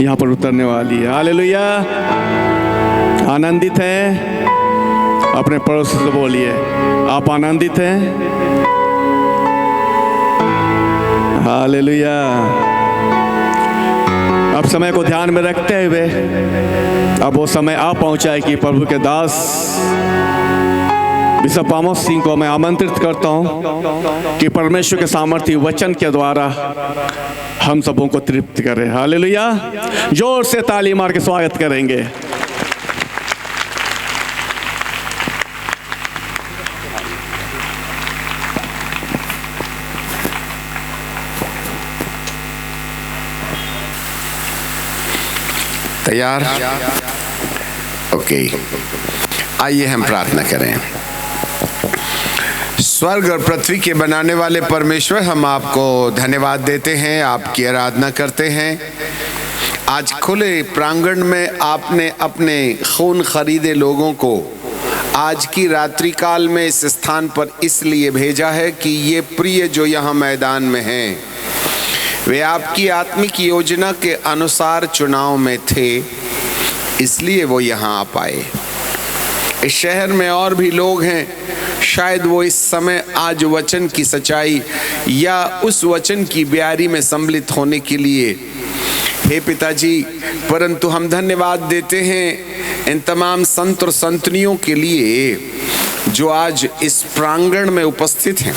यहाँ पर उतरने वाली है। हालेलुया। आनंदित हैं? अपने पड़ोसी से बोलिए, आप आनंदित हैं? हालेलुया। अब समय को ध्यान में रखते हुए अब वो समय आ पहुंचा है कि प्रभु के दास बिशप आमोस सिंह को मैं आमंत्रित करता हूं कि परमेश्वर के सामर्थ्य वचन के द्वारा हम सबों को तृप्त करें। हालेलुया। जोर से ताली मार के स्वागत करेंगे। तैयार? ओके, आइए हम प्रार्थना करें। स्वर्ग और पृथ्वी के बनाने वाले परमेश्वर, हम आपको धन्यवाद देते हैं, आपकी आराधना करते हैं। आज खुले प्रांगण में आपने अपने खून खरीदे लोगों को आज की रात्रि काल में इस स्थान पर इसलिए भेजा है कि ये प्रिय जो यहाँ मैदान में हैं, वे आपकी आत्मिक योजना के अनुसार चुनाव में थे, इसलिए वो यहाँ आ पाए। इस शहर में और भी लोग हैं, शायद वो इस समय आज वचन की सच्चाई या उस वचन की ब्यारी में सम्मिलित होने के लिए, हे पिताजी, परंतु हम धन्यवाद देते हैं इन तमाम संत और संतनियों के लिए जो आज इस प्रांगण में उपस्थित हैं।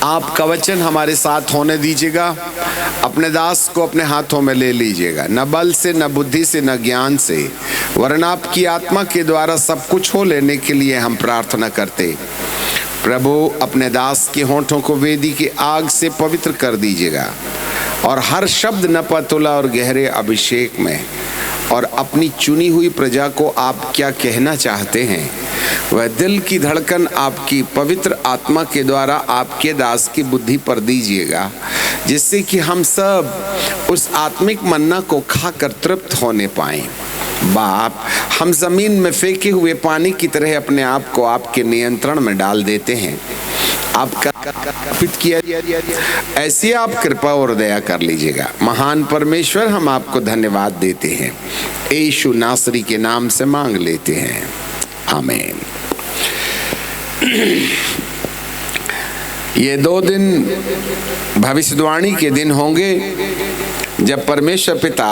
आपका वचन हमारे साथ होने दीजिएगा। अपने दास को अपने हाथों में ले लीजिएगा, न बल से, न बुद्धि से, न ज्ञान से, वरन आपकी आत्मा के द्वारा सब कुछ हो लेने के लिए हम प्रार्थना करते। प्रभु, अपने दास के होठों को वेदी की आग से पवित्र कर दीजिएगा और हर शब्द नपतुला और गहरे अभिषेक में और अपनी चुनी हुई प्रजा को आप क्या कहना चाहते हैं वह दिल की धड़कन आपकी पवित्र आत्मा के द्वारा आपके दास की बुद्धि पर दीजिएगा, जिससे कि हम सब उस आत्मिक मन्ना को खाकर तृप्त होने पाएं। बाप, हम जमीन में फेंके हुए पानी की तरह अपने आप को आपके नियंत्रण में डाल देते हैं। आपका किया ऐसी आप कृपा और दया कर लीजिएगा। महान परमेश्वर, हम आपको धन्यवाद देते हैं, यीशु नासरी के नाम से मांग लेते हैं, आमीन। ये 2 दिन भविष्यवाणी के दिन होंगे जब परमेश्वर पिता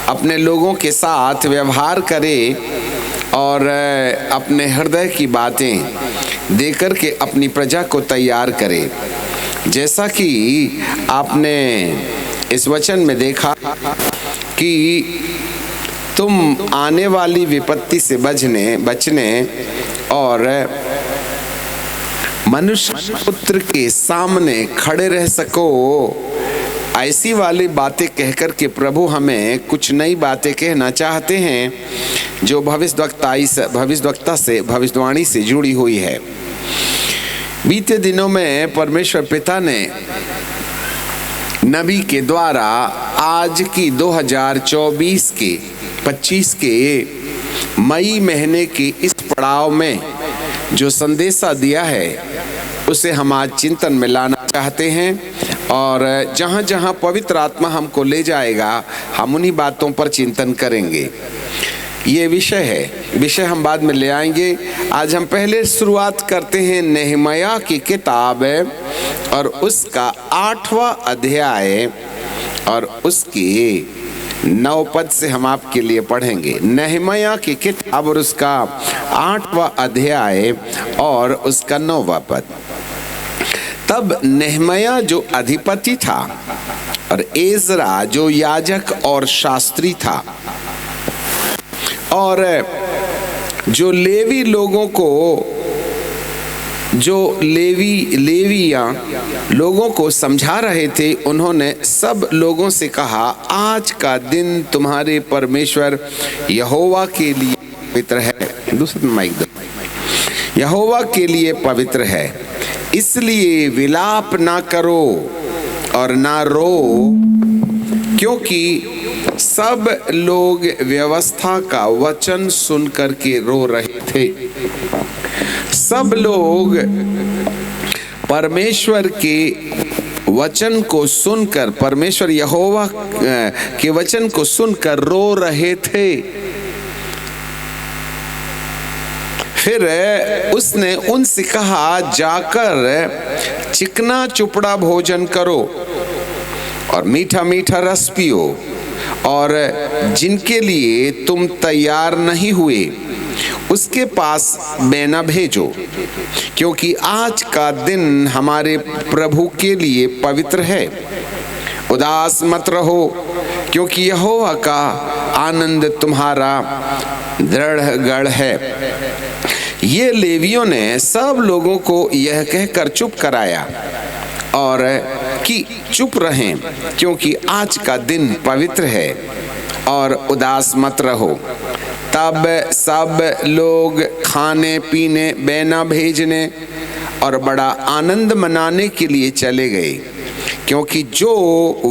अपने लोगों के साथ व्यवहार करे और अपने हृदय की बातें देकर के अपनी प्रजा को तैयार करे। जैसा कि आपने इस वचन में देखा कि तुम आने वाली विपत्ति से बचने और मनुष्य पुत्र के सामने खड़े रह सको, ऐसी वाली बातें कहकर के प्रभु हमें कुछ नई बातें कहना चाहते हैं जो भविष्यवक्ता से भविष्यवाणी से जुड़ी हुई है। बीते दिनों में परमेश्वर पिता ने नबी के द्वारा आज की 2024 के 25 के मई महीने के इस पड़ाव में जो संदेशा दिया है उसे हम आज चिंतन में लाना चाहते हैं और जहाँ जहाँ पवित्र आत्मा हमको ले जाएगा हम उन्हीं बातों पर चिंतन करेंगे। ये विषय हम बाद में ले आएंगे। आज हम पहले शुरुआत करते हैं नेहमाया की किताब और उसका 8वां अध्याय और उसकी 9 पद से हम आपके लिए पढ़ेंगे। नेहमाया की किताब और उसका 8वां अध्याय और उसका 9वां पद। तब नेहमाया जो अधिपति था और एजरा जो याजक और शास्त्री था और जो लेवी लोगों को जो लेवियां लोगों को समझा रहे थे, उन्होंने सब लोगों से कहा, आज का दिन तुम्हारे परमेश्वर यहोवा के लिए पवित्र है। दूसरा माइक दो। यहोवा के लिए पवित्र है, इसलिए विलाप ना करो और ना रो, क्योंकि सब लोग व्यवस्था का वचन सुनकर के रो रहे थे। सब लोग परमेश्वर के वचन को सुनकर, परमेश्वर यहोवा के वचन को सुनकर रो रहे थे। फिर उसने उनसे कहा, जाकर चिकना चुपड़ा भोजन करो और मीठा मीठा रस पियो, और जिनके लिए तुम तैयार नहीं हुए उसके पास बेना भेजो, क्योंकि आज का दिन हमारे प्रभु के लिए पवित्र है। उदास मत रहो, क्योंकि यहोवा का आनंद तुम्हारा दृढ़ गढ़ है। ये लेवियों ने सब लोगों को यह कहकर चुप कराया और कि चुप रहें, क्योंकि आज का दिन पवित्र है, और उदास मत रहो। तब सब लोग खाने पीने, बेना भेजने और बड़ा आनंद मनाने के लिए चले गए, क्योंकि जो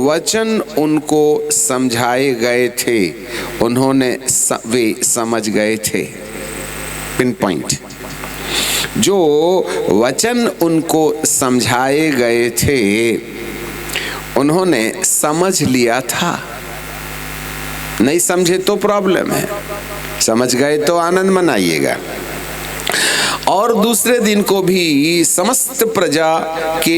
वचन उनको समझाए गए थे वे समझ गए थे। पिन पॉइंट, जो वचन उनको समझाए गए थे उन्होंने समझ लिया था। नहीं समझे तो प्रॉब्लम है, समझ गए तो आनंद मनाइएगा। और दूसरे दिन को भी समस्त प्रजा के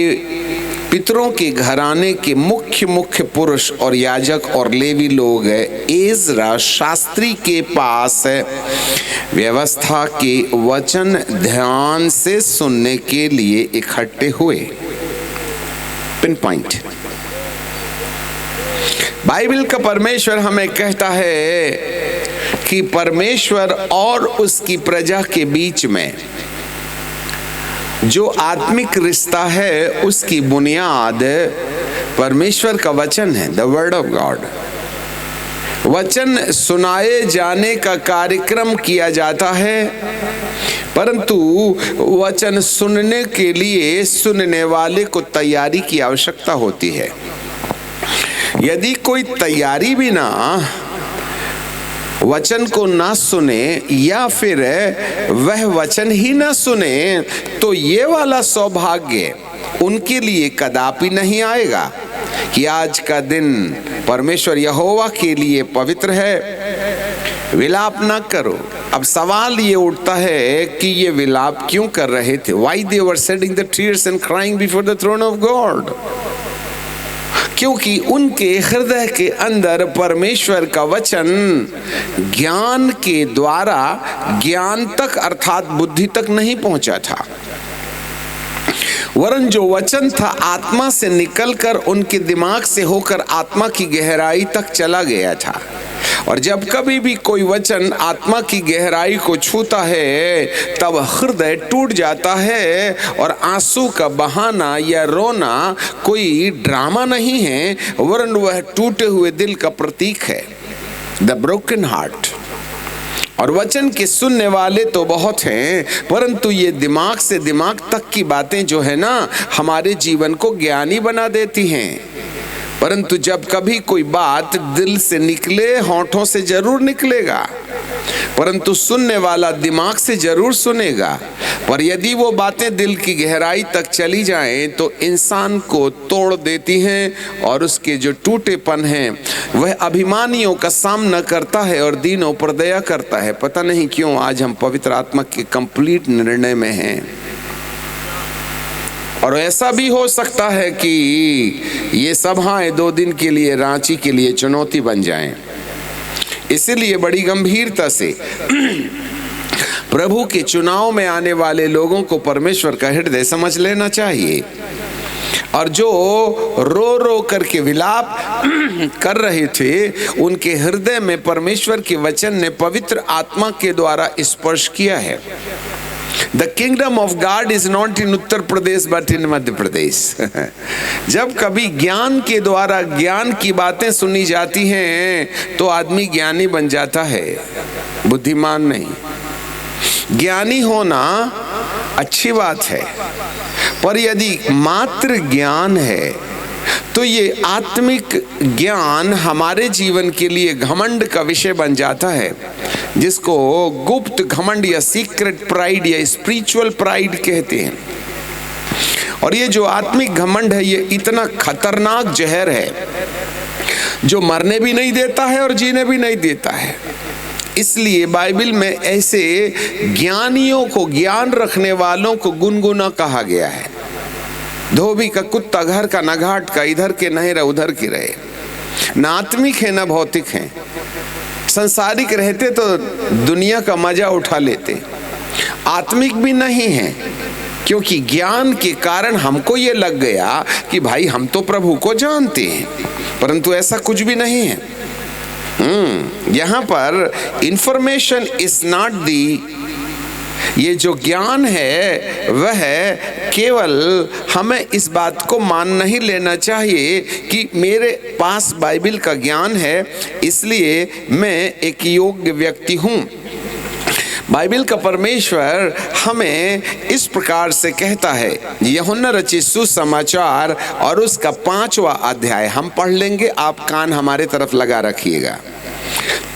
पितरों के घराने के मुख्य पुरुष और याजक और लेवी लोग एजरा शास्त्री के पास व्यवस्था के वचन ध्यान से सुनने के लिए इकट्ठे हुए। पिन पॉइंट, बाइबल का परमेश्वर हमें कहता है कि परमेश्वर और उसकी प्रजा के बीच में जो आत्मिक रिश्ता है उसकी बुनियाद परमेश्वर का वचन है, द वर्ड ऑफ गॉड। वचन सुनाए जाने का कार्यक्रम किया जाता है, परंतु वचन सुनने के लिए सुनने वाले को तैयारी की आवश्यकता होती है। यदि कोई तैयारी बिना वचन को ना सुने या फिर वह वचन ही ना सुने, तो ये वाला सौभाग्य उनके लिए कदापि नहीं आएगा कि आज का दिन परमेश्वर यहोवा के लिए पवित्र है। विलाप ना करो। अब सवाल ये उठता है कि ये विलाप क्यों कर रहे थे? Why they were shedding the tears and crying before the throne of God? क्योंकि उनके हृदय के अंदर परमेश्वर का वचन ज्ञान के द्वारा ज्ञान तक अर्थात बुद्धि तक नहीं पहुंचा था, वरन जो वचन था आत्मा से निकलकर उनके दिमाग से होकर आत्मा की गहराई तक चला गया था। और जब कभी भी कोई वचन आत्मा की गहराई को छूता है तब हृदय टूट जाता है, और आंसू का बहाना या रोना कोई ड्रामा नहीं है, वरन वह टूटे हुए दिल का प्रतीक है, द ब्रोकन हार्ट। और वचन के सुनने वाले तो बहुत हैं, परंतु ये दिमाग से दिमाग तक की बातें जो है ना, हमारे जीवन को ज्ञानी बना देती हैं। परंतु जब कभी कोई बात दिल से निकले, होठों से जरूर निकलेगा, परंतु सुनने वाला दिमाग से जरूर सुनेगा। पर यदि वो बातें दिल की गहराई तक चली जाएं तो इंसान को तोड़ देती हैं, और उसके जो टूटेपन है वह अभिमानियों का सामना करता है और दीनों पर दया करता है। पता नहीं क्यों आज हम पवित्र आत्मा के कंप्लीट निर्णय में हैं। और ऐसा भी हो सकता है कि ये सभाएं 2 दिन के लिए रांची के लिए चुनौती बन जाएं। इसलिए बड़ी गंभीरता से प्रभु के चुनाव में आने वाले लोगों को परमेश्वर का हृदय समझ लेना चाहिए। और जो रो रो करके विलाप कर रहे थे, उनके हृदय में परमेश्वर के वचन ने पवित्र आत्मा के द्वारा स्पर्श किया है। The kingdom of God is not in Uttar Pradesh but in Madhya Pradesh. जब कभी ज्ञान के द्वारा ज्ञान की बातें सुनी जाती हैं तो आदमी ज्ञानी बन जाता है, बुद्धिमान नहीं। ज्ञानी होना अच्छी बात है, पर यदि मात्र ज्ञान है तो ये आत्मिक ज्ञान हमारे जीवन के लिए घमंड का विषय बन जाता है, जिसको गुप्त घमंड या सीक्रेट प्राइड या स्पिरिचुअल प्राइड कहते हैं। और ये जो आत्मिक घमंड है ये इतना खतरनाक जहर है जो मरने भी नहीं देता है और जीने भी नहीं देता है। इसलिए बाइबल में ऐसे ज्ञानियों को, ज्ञान रखने वालों को गुनगुना कहा गया है। धोबी का कुत्ता घर का न घाट का, इधर के नहीं रहे उधर की रहे, न आत्मिक है न भौतिक है। संसारिक रहते तो दुनिया का मजा उठा लेते, आत्मिक भी नहीं है, क्योंकि ज्ञान के कारण हमको ये लग गया कि भाई हम तो प्रभु को जानते हैं, परंतु ऐसा कुछ भी नहीं है। यहाँ पर इंफॉर्मेशन इज नॉट दी, ये जो ज्ञान है वह केवल हमें इस बात को मान नहीं लेना चाहिए कि मेरे पास बाइबल का ज्ञान है इसलिए मैं एक योग्य व्यक्ति हूँ। बाइबल का परमेश्वर हमें इस प्रकार से कहता है, यूहन्ना रचित सुसमाचार और उसका 5वां अध्याय हम पढ़ लेंगे, आप कान हमारे तरफ लगा रखिएगा।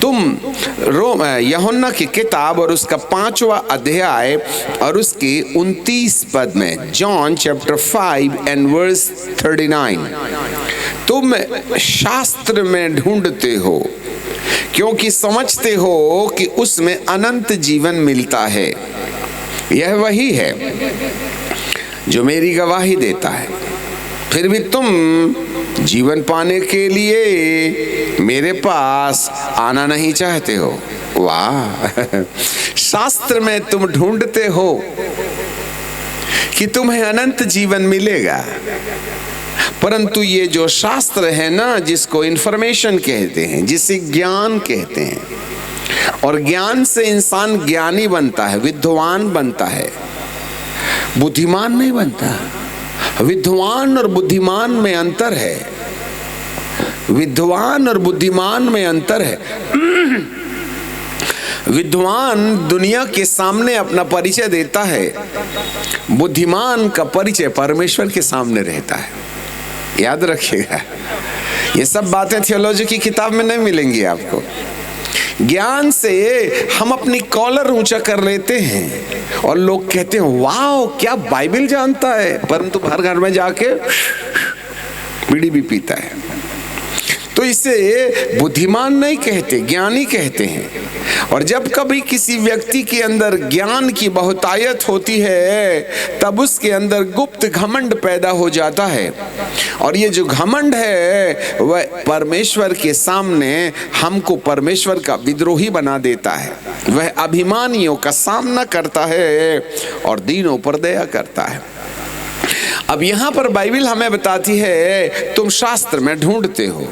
तुम यूहन्ना की किताब और उसका 5वां अध्याय और उसके 29 पद में, जॉन चैप्टर 5 एंड वर्स 39, तुम शास्त्र में ढूंढते हो क्योंकि समझते हो कि उसमें अनंत जीवन मिलता है। यह वही है जो मेरी गवाही देता है, फिर भी तुम जीवन पाने के लिए मेरे पास आना नहीं चाहते हो। वाह, शास्त्र में तुम ढूंढते हो कि तुम्हें अनंत जीवन मिलेगा, परंतु ये जो शास्त्र है ना, जिसको इंफॉर्मेशन कहते हैं, जिसे ज्ञान कहते हैं, और ज्ञान से इंसान ज्ञानी बनता है, विद्वान बनता है, बुद्धिमान नहीं बनता। विद्वान और बुद्धिमान में अंतर है, विद्वान और बुद्धिमान में अंतर है। विद्वान दुनिया के सामने अपना परिचय देता है, बुद्धिमान का परिचय परमेश्वर के सामने रहता है। याद रखिएगा, ये सब बातें थियोलॉजी की किताब में नहीं मिलेंगी आपको। ज्ञान से हम अपनी कॉलर ऊंचा कर लेते हैं और लोग कहते हैं वाह क्या बाइबल जानता है, परंतु हर घर में जाके बीड़ी भी पीता है। तो इसे बुद्धिमान नहीं कहते, ज्ञानी कहते हैं। और जब कभी किसी व्यक्ति के अंदर ज्ञान की बहुतायत होती है तब उसके अंदर गुप्त घमंड पैदा हो जाता है, और ये जो घमंड है वह परमेश्वर के सामने हमको परमेश्वर का विद्रोही बना देता है। वह अभिमानियों का सामना करता है और दीनों पर दया करता है। अब यहाँ पर बाइबल हमें बताती है तुम शास्त्र में ढूंढते हो।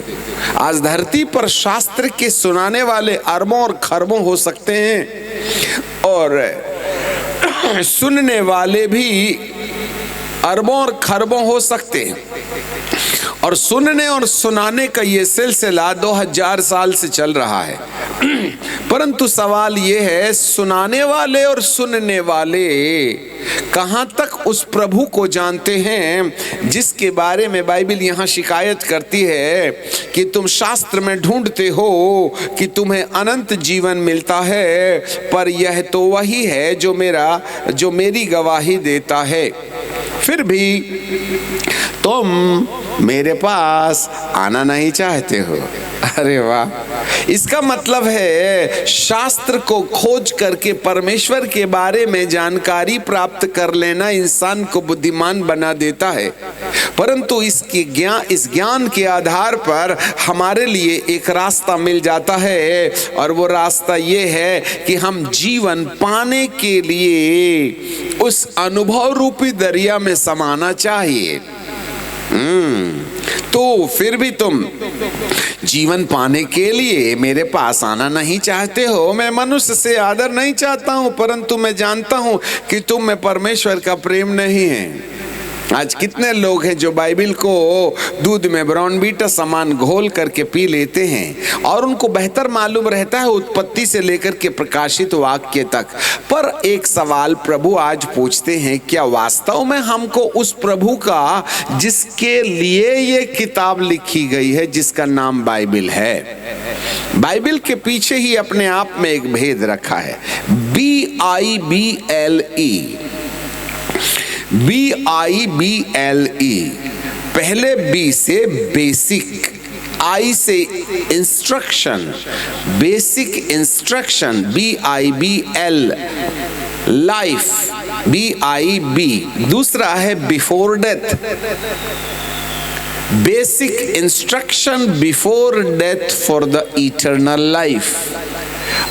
आज धरती पर शास्त्र के सुनाने वाले अरबों और खरबों हो सकते हैं और सुनने वाले भी अरबों और खरबों हो सकते हैं। और सुनने और सुनाने का ये सिलसिला 2000 साल से चल रहा है। परंतु सवाल ये है, सुनाने वाले और सुनने वाले कहाँ तक उस प्रभु को जानते हैं जिसके बारे में बाइबल यहाँ शिकायत करती है कि तुम शास्त्र में ढूंढते हो कि तुम्हें अनंत जीवन मिलता है, पर यह तो वही है जो मेरी गवाही देता है, फिर भी तुम मेरे पास आना नहीं चाहते हो। अरे वाह, इसका मतलब है शास्त्र को खोज करके परमेश्वर के बारे में जानकारी प्राप्त कर लेना इंसान को बुद्धिमान बना देता है, परंतु इस ज्ञान के आधार पर हमारे लिए एक रास्ता मिल जाता है, और वो रास्ता ये है कि हम जीवन पाने के लिए उस अनुभव रूपी दरिया में समाना चाहिए। तो फिर भी तुम जीवन पाने के लिए मेरे पास आना नहीं चाहते हो। मैं मनुष्य से आदर नहीं चाहता हूं, परंतु मैं जानता हूं कि तुम में परमेश्वर का प्रेम नहीं है। आज कितने लोग हैं जो बाइबल को दूध में ब्राउनवीटा सामान घोल करके पी लेते हैं और उनको बेहतर मालूम रहता है उत्पत्ति से लेकर के प्रकाशित वाक्य तक। पर एक सवाल प्रभु आज पूछते हैं, क्या वास्तव में हमको उस प्रभु का जिसके लिए ये किताब लिखी गई है, जिसका नाम बाइबल है, बाइबल के पीछे ही अपने आप में एक भेद रखा है, BIBLE। BIBLE, पहले B से बेसिक, I से instruction, basic instruction, BIBL, life, BIB। दूसरा है before death, basic instruction before death for the eternal life.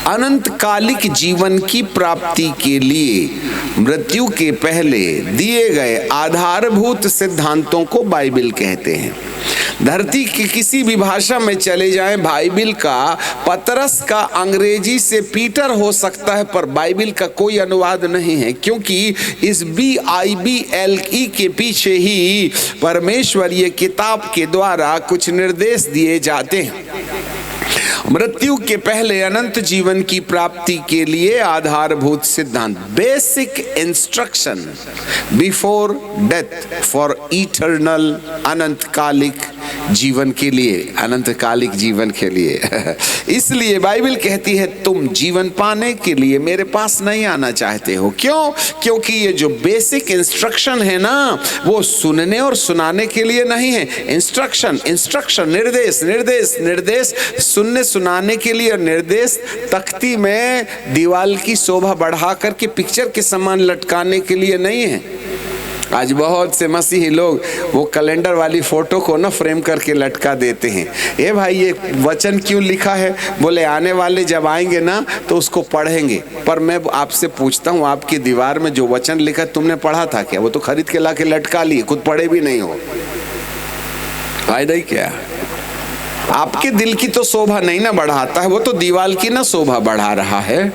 अनंतकालिक जीवन की प्राप्ति के लिए मृत्यु के पहले दिए गए आधारभूत सिद्धांतों को बाइबिल कहते हैं। धरती की किसी भी भाषा में चले जाएं, बाइबिल का पतरस का अंग्रेजी से पीटर हो सकता है, पर बाइबिल का कोई अनुवाद नहीं है, क्योंकि इस BIBLE के पीछे ही परमेश्वरीय किताब के द्वारा कुछ निर्देश दिए जाते हैं। मृत्यु के पहले अनंत जीवन की प्राप्ति के लिए आधारभूत सिद्धांत, basic instruction before death for eternal, अनंतकालिक जीवन के लिए, अनंतकालिक जीवन के लिए। इसलिए बाइबिल कहती है तुम जीवन पाने के लिए मेरे पास नहीं आना चाहते हो। क्यों? क्योंकि ये जो बेसिक इंस्ट्रक्शन है ना, वो सुनने और सुनाने के लिए नहीं है। इंस्ट्रक्शन, इंस्ट्रक्शन, निर्देश, निर्देश, निर्देश, सुनने सुनाने के लिए, और निर्देश तख्ती में दीवार की शोभा बढ़ा करके पिक्चर के समान लटकाने के लिए नहीं है। आज बहुत से मसीही लोग वो कैलेंडर वाली फोटो को ना फ्रेम करके लटका देते हैं। ये भाई ये वचन क्यों लिखा है? बोले आने वाले जब आएंगे ना तो उसको पढ़ेंगे। पर मैं आपसे पूछता हूँ, आपकी दीवार में जो वचन लिखा तुमने पढ़ा था क्या? वो तो खरीद के ला के लटका लिए, खुद पढ़े भी नहीं हो। फायदा ही क्या? आपके दिल की तो शोभा नहीं ना बढ़ाता है, वो तो दीवार की ना शोभा बढ़ा रहा है।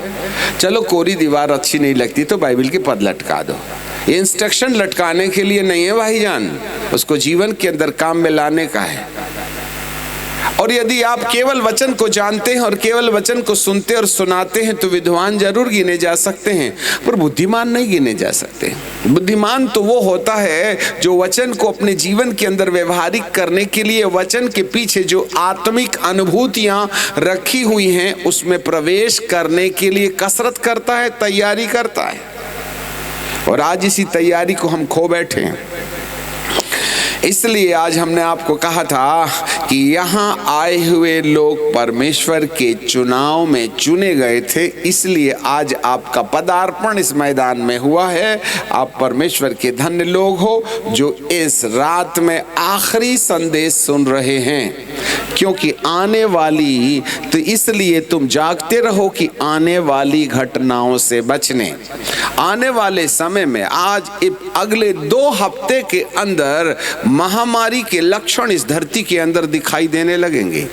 चलो कोरी दीवार अच्छी नहीं लगती तो बाइबिल के पद लटका दो। ये इंस्ट्रक्शन लटकाने के लिए नहीं है भाईजान, उसको जीवन के अंदर काम में लाने का है। और यदि आप केवल वचन को जानते हैं और केवल वचन को सुनते और सुनाते हैं तो विद्वान जरूर गिने जा सकते हैं, पर बुद्धिमान नहीं गिने जा सकते। बुद्धिमान तो वो होता है जो वचन को अपने जीवन के अंदर व्यवहारिक करने के लिए वचन के पीछे जो आत्मिक अनुभूतियां रखी हुई हैं उसमें प्रवेश करने के लिए कसरत करता है, तैयारी करता है। और आज इसी तैयारी को हम खो बैठे हैं। इसलिए आज हमने आपको कहा था कि यहाँ आए हुए लोग परमेश्वर के चुनाव में चुने गए थे, इसलिए आज आपका पदार्पण इस मैदान में हुआ है। आप परमेश्वर के धन्य लोग हो जो इस रात में आखिरी संदेश सुन रहे हैं, क्योंकि आने वाली, तो इसलिए तुम जागते रहो कि आने वाली घटनाओं से बचने, आने वाले समय में आज अगले 2 हफ्ते के अंदर महामारी के लक्षण इस धरती के अंदर दिखाई देने लगेंगे।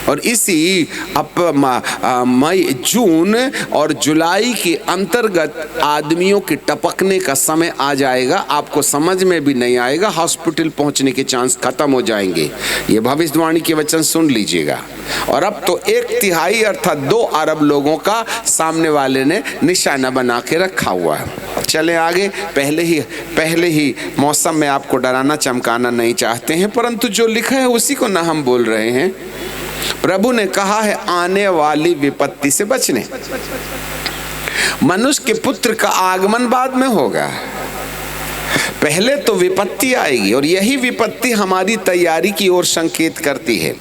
और इसी मई, जून और जुलाई के अंतर्गत आदमियों के टपकने का समय आ जाएगा। आपको समझ में भी नहीं आएगा, हॉस्पिटल पहुंचने के चांस खत्म हो जाएंगे। ये भविष्यवाणी के वचन सुन लीजिएगा। और अब तो 1/3 अर्थात 2 अरब लोगों का सामने वाले ने निशाना बना के रखा हुआ है। चले आगे। पहले ही मौसम में आपको डराना चमकाना नहीं चाहते हैं, परंतु जो लिखा है उसी को ना हम बोल रहे हैं। प्रभु ने कहा है आने वाली विपत्ति से बचने। मनुष्य के पुत्र का आगमन बाद में होगा, पहले तो विपत्ति आएगी, और यही विपत्ति हमारी तैयारी की ओर संकेत करती है।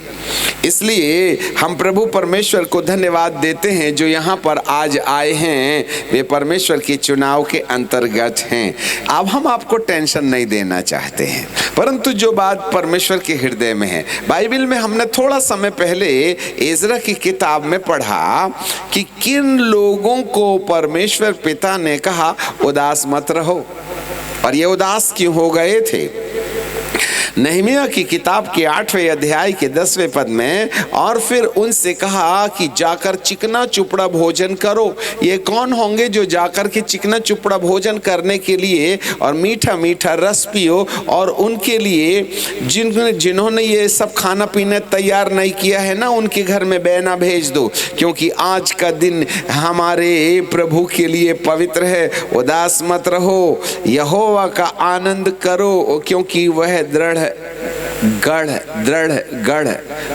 इसलिए हम प्रभु परमेश्वर को धन्यवाद देते हैं जो यहाँ पर आज आए हैं, वे परमेश्वर के चुनाव के अंतर्गत हैं। अब हम आपको टेंशन नहीं देना चाहते हैं, परंतु जो बात परमेश्वर के हृदय में है, बाइबल में हमने थोड़ा समय पहले एजरा की किताब में पढ़ा कि किन लोगों को परमेश्वर पिता ने कहा उदास मत रहो, और ये उदास क्यों हो गए थे। नहमिया की किताब के 8वें अध्याय के 10वें पद में, और फिर उनसे कहा कि जाकर चिकना चुपड़ा भोजन करो। ये कौन होंगे जो जाकर के चिकना चुपड़ा भोजन करने के लिए और मीठा मीठा रस पियो, और उनके लिए जिन्होंने ये सब खाना पीना तैयार नहीं किया है ना, उनके घर में बैना भेज दो, क्योंकि आज का दिन हमारे प्रभु के लिए पवित्र है। उदास मत रहो, यहोवा का आनंद करो, क्योंकि वह गढ़, दृढ़ गढ़,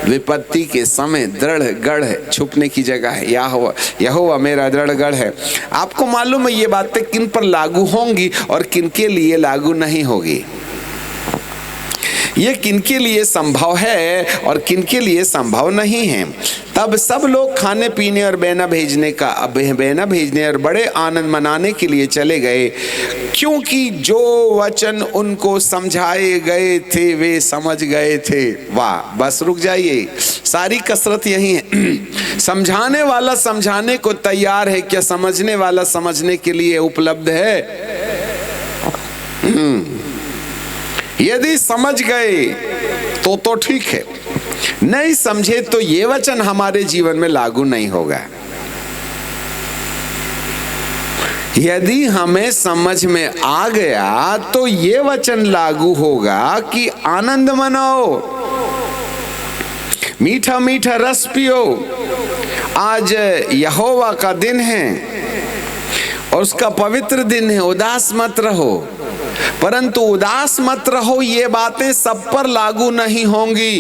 विपत्ति के समय दृढ़ गढ़ है, छुपने की जगह है। यहोवा मेरा दृढ़ गढ़ है। आपको मालूम है ये बातें किन पर लागू होंगी और किन के लिए लागू नहीं होगी। ये किनके लिए संभव है और किनके लिए संभव नहीं है। तब सब लोग खाने पीने और बहना भेजने और बड़े आनंद मनाने के लिए चले गए, क्योंकि जो वचन उनको समझाए गए थे वे समझ गए थे। वाह, बस रुक जाइए, सारी कसरत यही है। समझाने वाला समझाने को तैयार है, क्या समझने वाला समझने के लिए उपलब्ध है? यदि समझ गए तो ठीक है, नहीं समझे तो ये वचन हमारे जीवन में लागू नहीं होगा। यदि हमें समझ में आ गया तो ये वचन लागू होगा कि आनंद मनाओ, मीठा मीठा रस पियो। आज यहोवा का दिन है और उसका पवित्र दिन है, उदास मत रहो। परंतु उदास मत रहो, ये बातें सब पर लागू नहीं होंगी।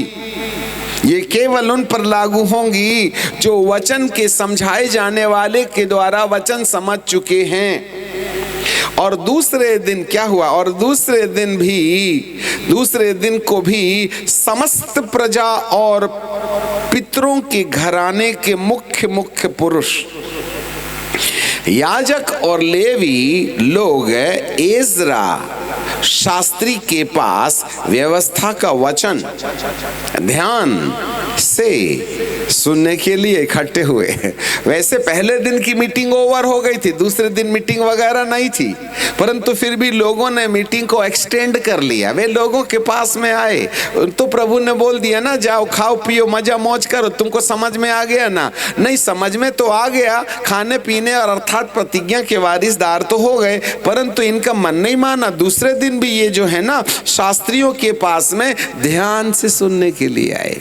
ये केवल उन पर लागू होंगी जो वचन के समझाए जाने वाले के द्वारा वचन समझ चुके हैं। और दूसरे दिन क्या हुआ? और दूसरे दिन को भी समस्त प्रजा और पितरों के घराने के मुख्य पुरुष, याजक और लेवी लोग एजरा शास्त्री के पास व्यवस्था का वचन ध्यान से सुनने के लिए इकट्ठे हुए। वैसे पहले दिन की मीटिंग ओवर हो गई थी, दूसरे दिन मीटिंग वगैरह नहीं थी, परंतु फिर भी लोगों ने मीटिंग को एक्सटेंड कर लिया। वे लोगों के पास में आए तो प्रभु ने बोल दिया ना, जाओ खाओ पियो मजा मौज करो। तुमको समझ में आ गया ना? नहीं, समझ में तो आ गया, खाने पीने और अर्थात प्रतिज्ञा के वारिसदार तो हो गए, परंतु इनका मन नहीं माना। दूसरे दिन भी ये जो है ना शास्त्रियों के पास में ध्यान से सुनने के लिए आए।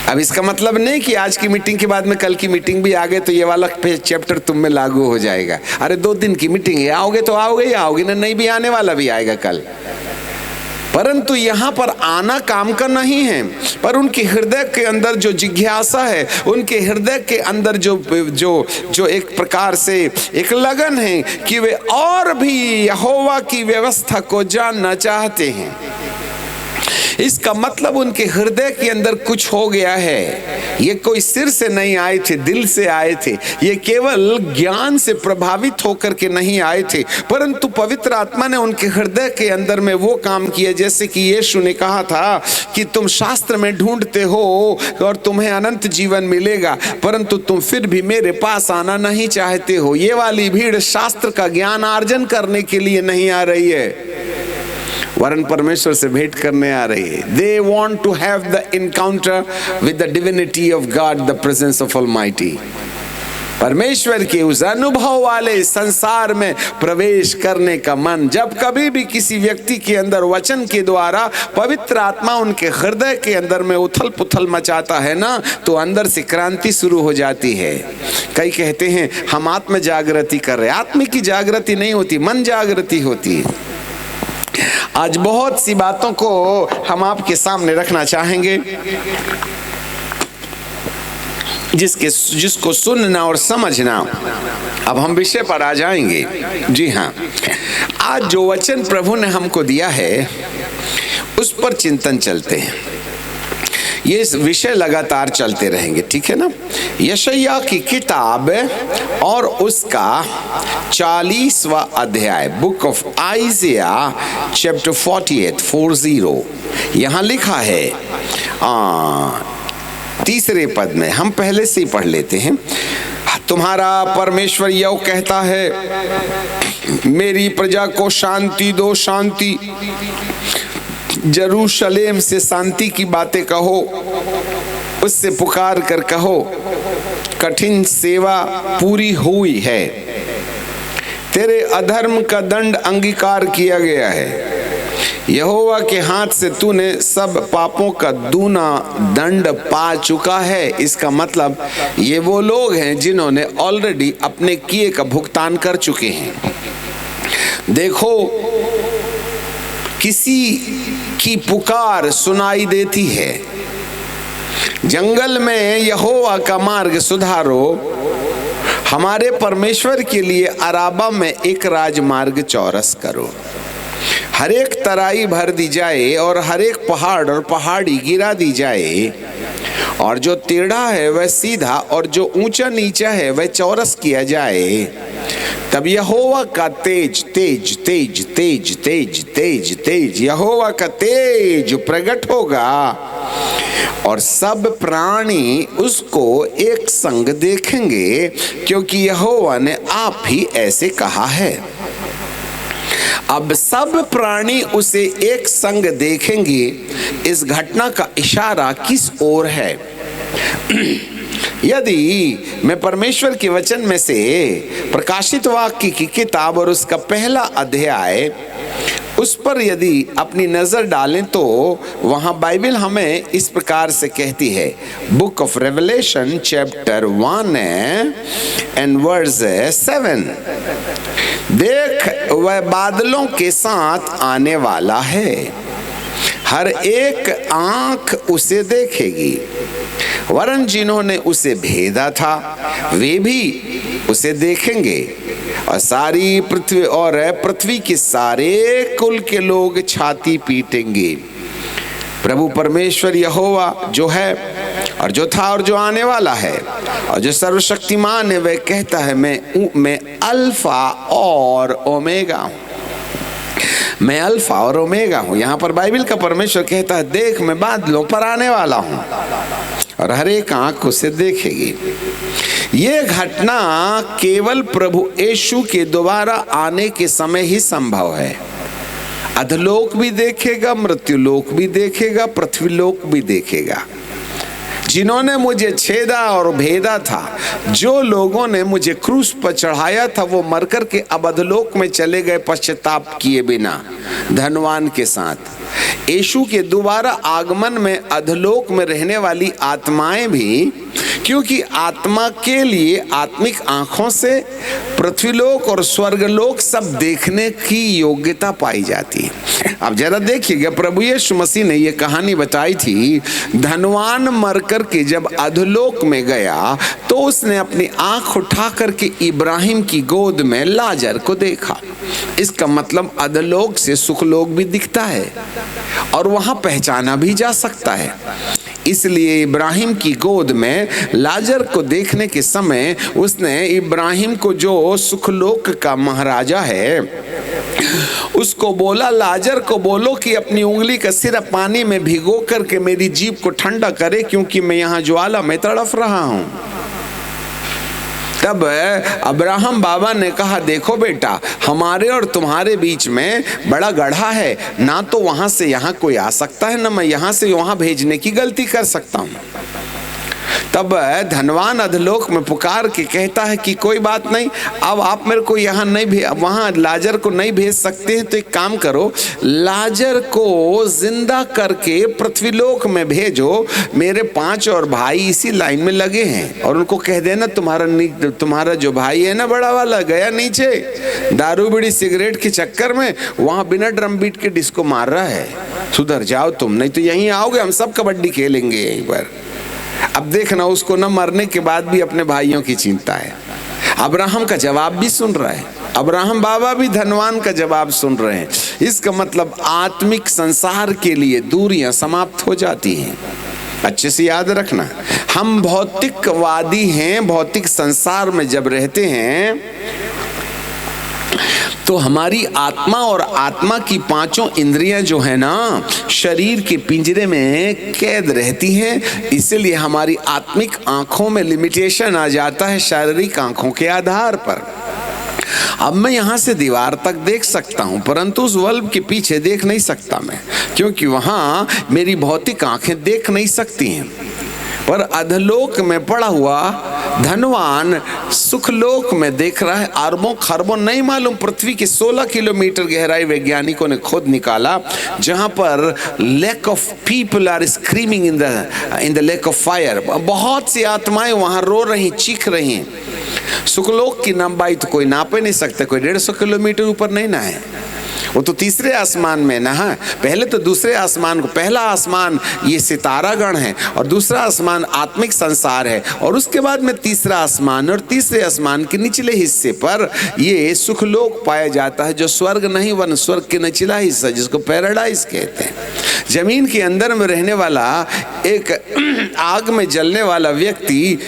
अब इसका मतलब नहीं कि आज की मीटिंग के बाद में कल की मीटिंग भी आ गए तो ये वाला चैप्टर तुम में लागू हो जाएगा। अरे 2 दिन की मीटिंग है, आओगे तो आओगे ही आओगे ना, नहीं भी आने वाला भी आएगा कल। परंतु यहाँ पर आना काम का नहीं है, पर उनके हृदय के अंदर जो जिज्ञासा है, उनके हृदय के अंदर जो एक प्रकार से एक लगन है कि वे और भी यहोवा की व्यवस्था को जानना चाहते हैं। इसका मतलब उनके हृदय के अंदर कुछ हो गया है। ये कोई सिर से नहीं आए थे, दिल से आए थे। ये केवल ज्ञान से प्रभावित होकर के नहीं आए थे, परंतु पवित्र आत्मा ने उनके हृदय के अंदर में वो काम किया, जैसे कि यीशु ने कहा था कि तुम शास्त्र में ढूंढते हो और तुम्हें अनंत जीवन मिलेगा, परंतु तुम फिर भी मेरे पास आना नहीं चाहते हो। ये वाली भीड़ शास्त्र का ज्ञान अर्जन करने के लिए नहीं आ रही है, वरन परमेश्वर से भेंट करने आ रही है। They want to have the encounter with the divinity of God, the presence of Almighty. परमेश्वर के उस अनुभव वाले संसार में प्रवेश करने का मन। जब कभी भी किसी व्यक्ति के अंदर वचन के द्वारा पवित्र आत्मा उनके हृदय के अंदर में उथल पुथल मचाता है ना, तो अंदर से क्रांति शुरू हो जाती है। कई कहते हैं हम आत्म जागृति कर रहे, आत्मा की जागृति नहीं होती, मन जागृति होती है। आज बहुत सी बातों को हम आपके सामने रखना चाहेंगे, जिसको सुनना और समझना। अब हम विषय पर आ जाएंगे। जी हाँ, आज जो वचन प्रभु ने हमको दिया है उस पर चिंतन चलते हैं। ये विषय लगातार चलते रहेंगे, ठीक है ना। यशायाह की किताब और उसका 40वां अध्याय, बुक ऑफ आइज़िया चैप्टर 40 यहाँ लिखा है 3 पद में। हम पहले से ही पढ़ लेते हैं। तुम्हारा परमेश्वर यह कहता है, मेरी प्रजा को शांति दो, शांति। यरूशलेम से शांति की बातें कहो, उससे पुकार कर कहो, कठिन सेवा पूरी हुई है, तेरे अधर्म का दंड अंगीकार किया गया है। यहोवा के हाथ से तूने सब पापों का दूना दंड पा चुका है। इसका मतलब ये वो लोग हैं जिन्होंने ऑलरेडी अपने किए का भुगतान कर चुके हैं। देखो किसी की पुकार सुनाई देती है, जंगल में यहोवा का मार्ग सुधारो, हमारे परमेश्वर के लिए अराबा में एक राजमार्ग चौरस करो। हर एक तराई भर दी जाए और हर एक पहाड़ और पहाड़ी गिरा दी जाए, और जो टेढ़ा है वह सीधा और जो ऊंचा नीचा है वह चौरस किया जाए। तब यहोवा का तेज तेज तेज तेज तेज तेज तेज यहोवा का तेज प्रकट होगा और सब प्राणी उसको एक संग देखेंगे, क्योंकि यहोवा ने आप ही ऐसे कहा है। अब सब प्राणी उसे एक संग देखेंगे, इस घटना का इशारा किस ओर है? यदि मैं परमेश्वर के वचन में से प्रकाशित वाक्य की किताब और उसका पहला अध्याय उस पर यदि अपनी नजर डालें तो वहां बाइबल हमें इस प्रकार से कहती है, book of Revelation chapter 1 and verse 7, देख वह बादलों के साथ आने वाला है, हर एक आंख उसे देखेगी, वरन जिन्होंने उसे भेदा था वे भी उसे देखेंगे, और सारी पृथ्वी के सारे कुल के लोग छाती पीटेंगे। प्रभु परमेश्वर यहोवा जो है और जो था और जो आने वाला है और जो सर्वशक्तिमान है, वह कहता है, मैं अल्फा और ओमेगा हूँ, मैं अल्फा और ओमेगा हूँ। यहाँ पर बाइबल का परमेश्वर कहता है, देख मैं बादलों पर आने वाला हूँ और हर एक आंख उसे देखेगी। ये घटना केवल प्रभु यीशु के दोबारा आने के समय ही संभव है। अधलोक भी देखेगा, मृत्युलोक भी देखेगा, पृथ्वीलोक भी देखेगा। जिन्होंने मुझे छेदा और भेदा था, जो लोगों ने मुझे क्रूस पर चढ़ाया था, वो मरकर के अब अधलोक में चले गए पश्चाताप किए बिना धनवान के साथ। यीशु के दोबारा आगमन में अधलोक में रहने वाली आत्माएं भी, क्योंकि आत्मा के लिए आत्मिक आंखों से पृथ्वीलोक और स्वर्गलोक सब देखने की योग्यता पाई जाती है। अब जरा देखिएगा, प्रभु यीशु मसीह ने ये कहानी बताई थी, धनवान मर करके जब अधोलोक में गया तो उसने अपनी आंख उठा करके इब्राहिम की गोद में लाजर को देखा। इसका मतलब अधोलोक से सुखलोक भी दिखता है और वहां पहचाना भी जा सकता है। इसलिए इब्राहिम की गोद में लाजर को देखने के समय उसने इब्राहिम को, जो सुखलोक का महाराजा है, उसको बोला, लाजर को बोलो कि अपनी उंगली का सिरा पानी में भिगो करके मेरी जीभ को ठंडा करे, क्योंकि मैं यहाँ ज्वाला में तड़फ रहा हूँ। तब अब्राहम बाबा ने कहा, देखो बेटा, हमारे और तुम्हारे बीच में बड़ा गड्ढा है, ना तो वहां से यहाँ कोई आ सकता है, ना मैं यहाँ से वहां भेजने की गलती कर सकता हूँ। तब धनवान अधलोक में पुकार के कहता है कि कोई बात नहीं, अब आप मेरे को यहाँ नहीं वहाँ लाजर को नहीं भेज सकते हैं, तो एक काम करो, लाजर को जिंदा करके पृथ्वीलोक में भेजो। मेरे 5 और भाई इसी लाइन में लगे हैं, और उनको कह देना तुम्हारा जो भाई है ना बड़ा वाला, गया नीचे दारू बीड़ी सिगरेट के चक्कर में, वहां बिना ड्रम बीट के डिस्को मार रहा है, सुधर जाओ तुम, नहीं तो यहीं आओगे, हम सब कबड्डी खेलेंगे यहीं पर। अब देखना, उसको न मरने के बाद भी अपने भाइयों की चिंता है। अब्राहम का जवाब भी सुन रहा है, अब्राहम बाबा भी धनवान का जवाब सुन रहे हैं। इसका मतलब आत्मिक संसार के लिए दूरियां समाप्त हो जाती हैं। अच्छे से याद रखना, हम भौतिकवादी हैं, भौतिक संसार में जब रहते हैं तो हमारी आत्मा और आत्मा की 5 इंद्रियां जो है ना, शरीर के पिंजरे में कैद रहती हैं। इसलिए हमारी आत्मिक आंखों में लिमिटेशन आ जाता है शारीरिक आंखों के आधार पर। अब मैं यहाँ से दीवार तक देख सकता हूँ, परंतु उस बल्ब के पीछे देख नहीं सकता मैं, क्योंकि वहाँ मेरी भौतिक आंखें देख नहीं सकती हैं। पर अधलोक में पड़ा हुआ धनवान सुखलोक में देख रहा है। अरबों खरबों नहीं मालूम, पृथ्वी की 16 किलोमीटर गहराई वैज्ञानिकों ने खुद निकाला, जहां पर lake of people are screaming in the lake of fire. बहुत सी आत्माएं वहां रो रही, चीख रही। सुखलोक की लंबाई तो कोई नापे नहीं सकता, कोई 150 किलोमीटर ऊपर नहीं ना है। वो तो तीसरे आसमान में ना है। पहले तो दूसरे आसमान को, पहला आसमान ये सितारागण है और दूसरा आसमान आत्मिक संसार है, और उसके बाद में तीसरा आसमान, और तीसरे आसमान के निचले हिस्से पर ये सुखलोक पाया जाता है, जो स्वर्ग नहीं वन स्वर्ग के निचला हिस्सा, जिसको पैराडाइज कहते हैं। जमीन के अंदर में रहने वाला एक आग में जलने वाला व्यक्ति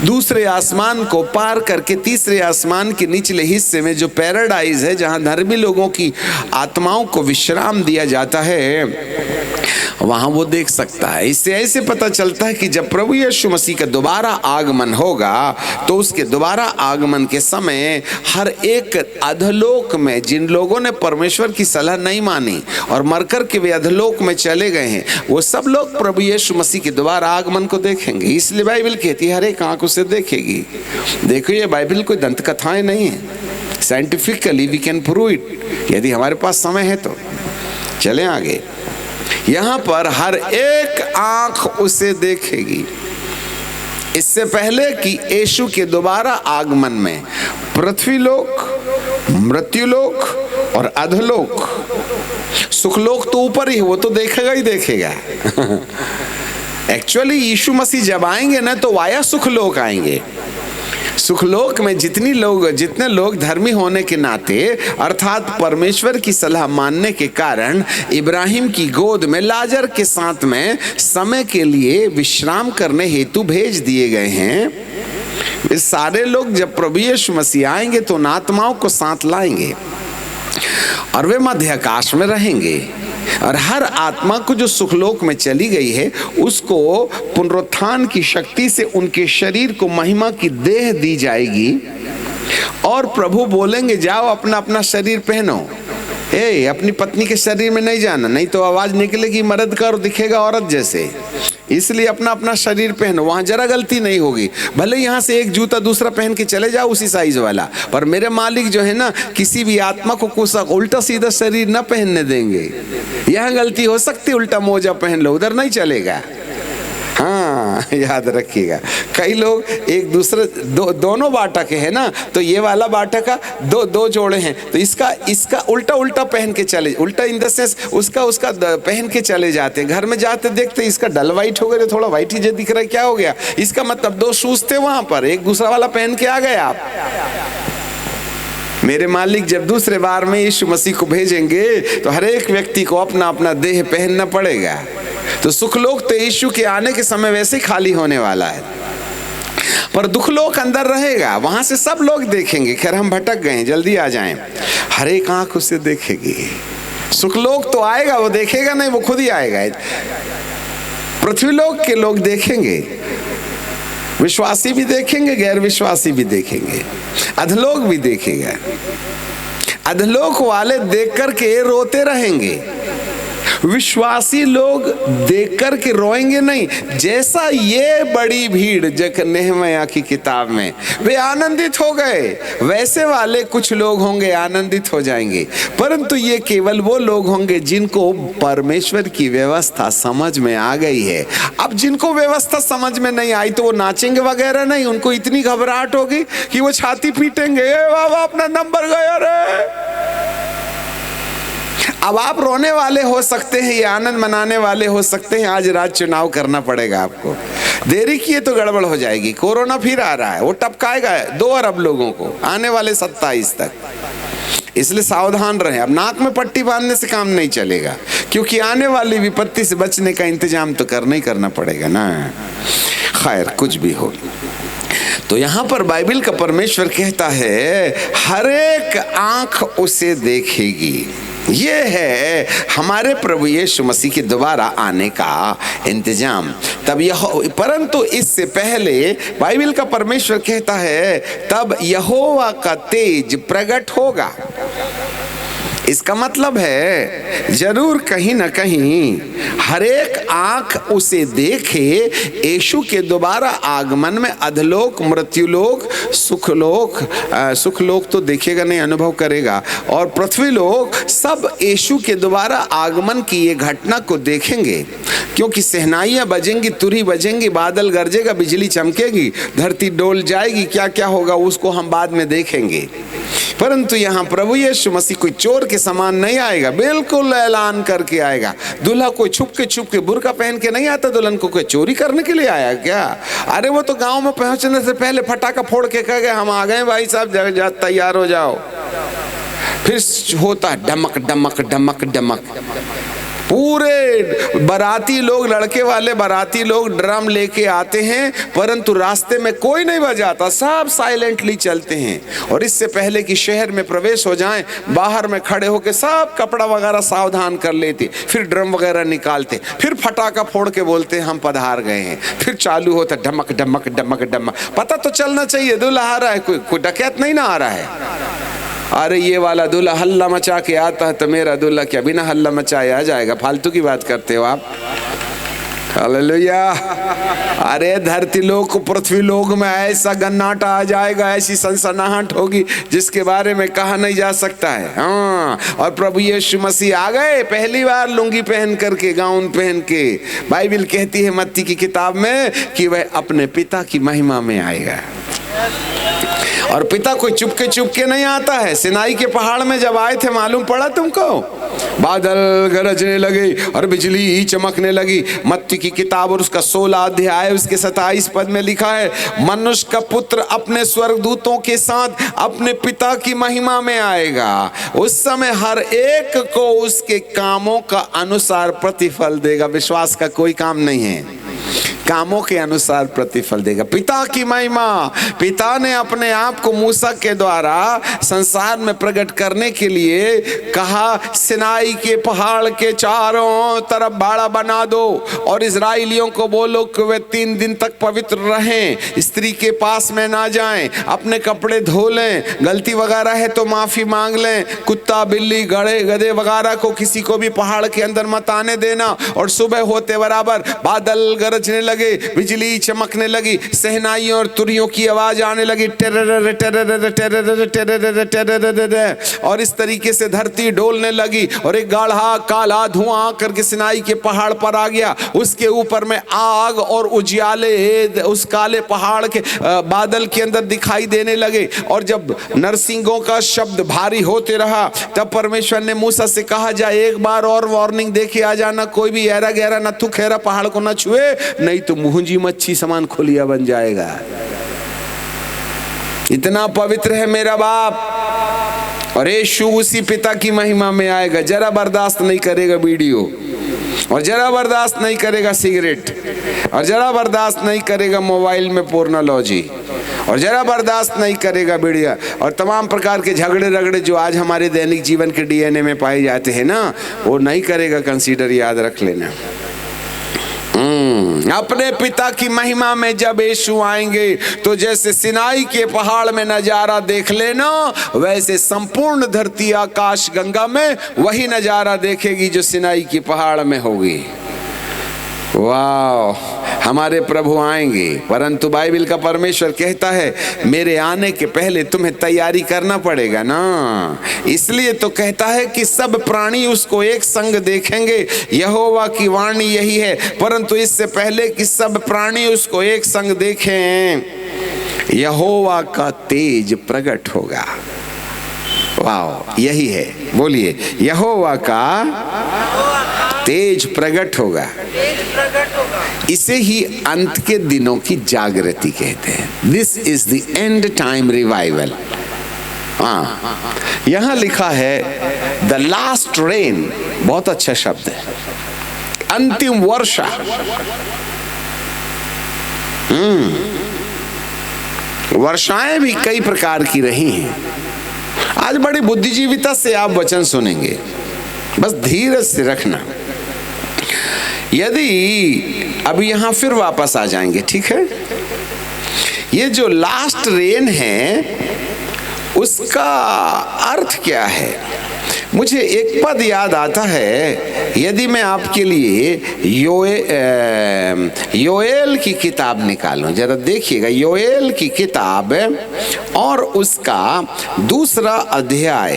दूसरे आसमान को पार करके तीसरे आसमान के निचले हिस्से में जो पैराडाइज है, जहां धर्मी लोगों की आत्माओं को विश्राम दिया जाता है, वहां वो देख सकता है। इससे ऐसे पता चलता है कि जब प्रभु यीशु मसीह का दोबारा आगमन होगा, तो उसके दोबारा आगमन के समय हर एक अधलोक में जिन लोगों ने परमेश्वर की सलाह नहीं मानी और मरकर के वे अधलोक में चले गए हैं, वो सब लोग प्रभु यीशु मसीह के दोबारा आगमन को देखेंगे। इसलिए बाइबल कहती है हर एक आंख उसे देखेगी। देखो, ये बाइबल कोई दंत कथाएं नहीं है, scientifically we can prove it, यदि हमारे पास समय है तो। चलें आगे। यहां पर हर एक आंख उसे देखेगी। इससे पहले कि यीशु के दोबारा आगमन में पृथ्वी लोक, मृत्यु लोक और अधलोक, सुखलोक तो ऊपर ही, वो तो देखेगा ही देखेगा। एक्चुअली यीशु मसीह जब आएंगे ना, तो वाया सुखलोक आएंगे। सुखलोक में जितने लोग धर्मी होने के नाते, अर्थात परमेश्वर की सलाह मानने के कारण इब्राहिम की गोद में लाजर के साथ में समय के लिए विश्राम करने हेतु भेज दिए गए हैं, वे सारे लोग जब प्रभु यीशु मसीह आएंगे तो उन आत्माओं को साथ लाएंगे और वे मध्य आकाश में रहेंगे। और हर आत्मा को जो सुखलोक में चली गई है, उसको पुनरुत्थान की शक्ति से उनके शरीर को महिमा की देह दी जाएगी, और प्रभु बोलेंगे जाओ अपना अपना शरीर पहनो। अपनी पत्नी के शरीर में नहीं जाना, नहीं तो आवाज निकलेगी मर्द का और दिखेगा औरत जैसे। इसलिए अपना अपना शरीर पहनो, वहां जरा गलती नहीं होगी। भले यहाँ से एक जूता दूसरा पहन के चले जाओ उसी साइज वाला, पर मेरे मालिक जो है ना, किसी भी आत्मा को कुछ उल्टा सीधा शरीर न पहनने देंगे। यहाँ गलती हो सकती, उल्टा मोजा पहन लो, उधर नहीं चलेगा। हाँ, याद रखिएगा। कई लोग एक दूसरे दोनों बाटा के हैं ना, तो ये वाला बाटा का दो जोड़े हैं, तो इसका उल्टा पहन के चले, उल्टा इन द सेंस उसका पहन के चले जाते। घर में जाते देखते इसका डल वाइट हो गया, थोड़ा वाइट ही जो दिख रहा है, क्या हो गया? इसका मतलब दो शूज थे वहां पर, एक दूसरा वाला पहन के आ गए आप। मेरे मालिक जब दूसरे बार में यीशु मसीह को भेजेंगे, तो हर एक व्यक्ति को अपना अपना देह पहनना पड़ेगा। तो सुखलोक तो यीशु के आने के समय वैसे ही खाली होने वाला है, पर दुखलोक अंदर रहेगा, वहां से सब लोग देखेंगे। खैर हम भटक गए, जल्दी आ जाएं। हर एक आंख उसे देखेगी। सुखलोक तो आएगा, वो देखेगा नहीं, वो खुद ही आएगा। पृथ्वीलोक के लोग देखेंगे, विश्वासी भी देखेंगे, गैर विश्वासी भी देखेंगे, अधलोक भी देखेगा। अधलोक वाले देख करके रोते रहेंगे, विश्वासी लोग देख कर के रोएंगे नहीं। जैसा ये बड़ी भीड़ जब नेहमिया की किताब में वे आनंदित हो गए, वैसे वाले कुछ लोग होंगे आनंदित हो जाएंगे, परंतु ये केवल वो लोग होंगे जिनको परमेश्वर की व्यवस्था समझ में आ गई है। अब जिनको व्यवस्था समझ में नहीं आई तो वो नाचेंगे वगैरह नहीं, उनको इतनी घबराहट होगी कि वो छाती पीटेंगे, बाबा अपना नंबर गया रे। अब आप रोने वाले हो सकते हैं या आनंद मनाने वाले हो सकते हैं। आज रात चुनाव करना पड़ेगा आपको, देरी किए तो गड़बड़ हो जाएगी। कोरोना फिर आ रहा है, वो टपकाएगा 2 अरब लोगों को आने वाले 27 तक, इसलिए सावधान रहें। अब नाक में पट्टी बांधने से काम नहीं चलेगा, क्योंकि आने वाली विपत्ति से बचने का इंतजाम तो करना ही करना पड़ेगा ना। खैर कुछ भी हो, तो यहां पर बाइबल का परमेश्वर कहता है हर एक आंख उसे देखेगी। ये है हमारे प्रभु यीशु मसीह के दोबारा आने का इंतजाम। तब परंतु इससे पहले बाइबल का परमेश्वर कहता है तब यहोवा का तेज प्रकट होगा। इसका मतलब है जरूर कहीं ना कहीं हर एक आंख उसे देखे। यीशु के दोबारा आगमन में अधलोक, मृत्युलोक, सुखलोक तो देखेगा नहीं, अनुभव करेगा, और पृथ्वी लोक सब यीशु के दोबारा आगमन की ये घटना को देखेंगे। क्योंकि सहनाइयां बजेंगी, तुरही बजेंगी, बादल गरजेगा, बिजली चमकेगी, धरती डोल जाएगी, क्या क्या होगा उसको हम बाद में देखेंगे। परंतु यहाँ प्रभु यीशु मसीह कोई चोर के समान नहीं आएगा, बिल्कुल ऐलान करके आएगा। दूल्हा कोई छुप के बुर्का पहन के नहीं आता दुल्हन को, कोई चोरी करने के लिए आया क्या? अरे वो तो गांव में पहुंचने से पहले फटाका फोड़ के कह गए हम आ गए भाई साहब, तैयार हो जाओ। फिर होता डमक डमक डमक डमक, पूरे बाराती लोग, लड़के वाले बाराती लोग ड्रम लेके आते हैं, परंतु रास्ते में कोई नहीं बजाता, सब साइलेंटली चलते हैं। और इससे पहले कि शहर में प्रवेश हो जाएं, बाहर में खड़े होके सब कपड़ा वगैरह सावधान कर लेते, फिर ड्रम वगैरह निकालते, फिर फटाका फोड़ के बोलते हम पधार गए हैं। फिर चालू होता डमक डमक डमक डमक। पता तो चलना चाहिए दूल्हा आ रहा है, कोई डकैत नहीं ना आ रहा है। अरे ये वाला दूल्हा हल्ला मचा के आता है तो मेरा दूल्हा क्या बिना हल्ला मचाए आ जाएगा? फालतू की बात करते हो आप। हालेलुया। अरे धरती लोक पृथ्वी लोक में ऐसा गन्नाटा आ जाएगा, ऐसी सनसनाहट होगी जिसके बारे में कहा नहीं जा सकता है। हाँ, और प्रभु यीशु मसीह आ गए पहली बार लुंगी पहन करके, गाउन पहन के। बाइबल कहती है मत्ती की किताब में कि वह अपने पिता की महिमा में आएगा। और पिता कोई चुपके नहीं आता है। सिनाई के पहाड़ में जब आए थे मालूम पड़ा तुमको? बादल गरजने लगे और बिजली चमकने लगी। मत्ती की किताब और उसका 16 अध्याय उसके 27 पद में लिखा है, मनुष्य का पुत्र अपने स्वर्गदूतों के साथ अपने पिता की महिमा में आएगा। उस समय हर एक को उसके कामों का अनुसार प्रतिफल देगा। विश्वास का कोई काम नहीं है, कामों के अनुसार प्रतिफल देगा। पिता की महिमा, पिता ने अपने आप को मूसा के द्वारा संसार में प्रकट करने के लिए कहा, सिनाई के पहाड़ के चारों तरफ बाड़ा बना दो और इजराइलियों को बोलो कि वे 3 दिन तक पवित्र रहें, स्त्री के पास में ना जाएं, अपने कपड़े धो लें, गलती वगैरह है तो माफी मांग लें, कुत्ता बिल्ली गधे गधे वगैरह को किसी को भी पहाड़ के अंदर मत आने देना। और सुबह होते बराबर बादल गरजने लगे, बिजली चमकने लगी, सहनाइयों और तुरियों की आवाज आने लगी, terror terror terror terror terror, और इस तरीके से धरती डोलने लगी और एक गाढ़ा काला धुआं करके सिनाई के पहाड़ पर आ गया। उसके ऊपर में आग और उजियाले उस काले पहाड़ के बादल के अंदर दिखाई देने लगे। और जब नरसिंगों का शब्द भारी होते रहा तब परमेश्वर ने मूसा से कहा, जा एक बार और वार्निंग देके आ जाना, कोई भी ऐरा गहरा नथु खेरा पहाड़ को न छुए, नहीं तो मुहंजी मच्छी समान खुलिया बन जाएगा। इतना पवित्र है मेरा बाप। और यीशु उसी पिता की महिमा में आएगा। जरा बर्दाश्त नहीं करेगा वीडियो, और जरा बर्दाश्त नहीं करेगा सिगरेट, और जरा बर्दाश्त नहीं करेगा मोबाइल में पोर्नोलॉजी, और जरा बर्दाश्त नहीं करेगा मीडिया और तमाम प्रकार के झगड़े रगड़े जो आज हमारे दैनिक जीवन के डीएनए में पाए जाते हैं ना, वो नहीं करेगा कंसीडर, याद रख लेना। अपने पिता की महिमा में जब यीशु आएंगे तो जैसे सिनाई के पहाड़ में नजारा देख लेना, वैसे संपूर्ण धरती आकाश गंगा में वही नजारा देखेगी जो सिनाई की पहाड़ में होगी। वाह, हमारे प्रभु आएंगे, परंतु बाइबल का परमेश्वर कहता है मेरे आने के पहले तुम्हें तैयारी करना पड़ेगा ना। इसलिए तो कहता है कि सब प्राणी उसको एक संग देखेंगे। यहोवा की वाणी यही है, परंतु इससे पहले कि सब प्राणी उसको एक संग देखें, यहोवा का तेज प्रकट होगा। वाह, यही है, बोलिए, यहोवा का तेज प्रकट होगा। इसे ही अंत के दिनों की जागृति कहते हैं। This is the end time revival. हाँ, यहां लिखा है द लास्ट रेन, बहुत अच्छा शब्द है, अंतिम वर्षा। वर्षाएं भी कई प्रकार की रही हैं। आज बड़ी बुद्धिजीविता से आप वचन सुनेंगे, बस धीरज से रखना। यदि अब यहां फिर वापस आ जाएंगे, ठीक है। ये जो लास्ट रेन है उसका अर्थ क्या है? मुझे एक पद याद आता है। यदि मैं आपके लिए योएल की किताब निकालूं, जरा देखिएगा, योएल की किताब और उसका 2 अध्याय,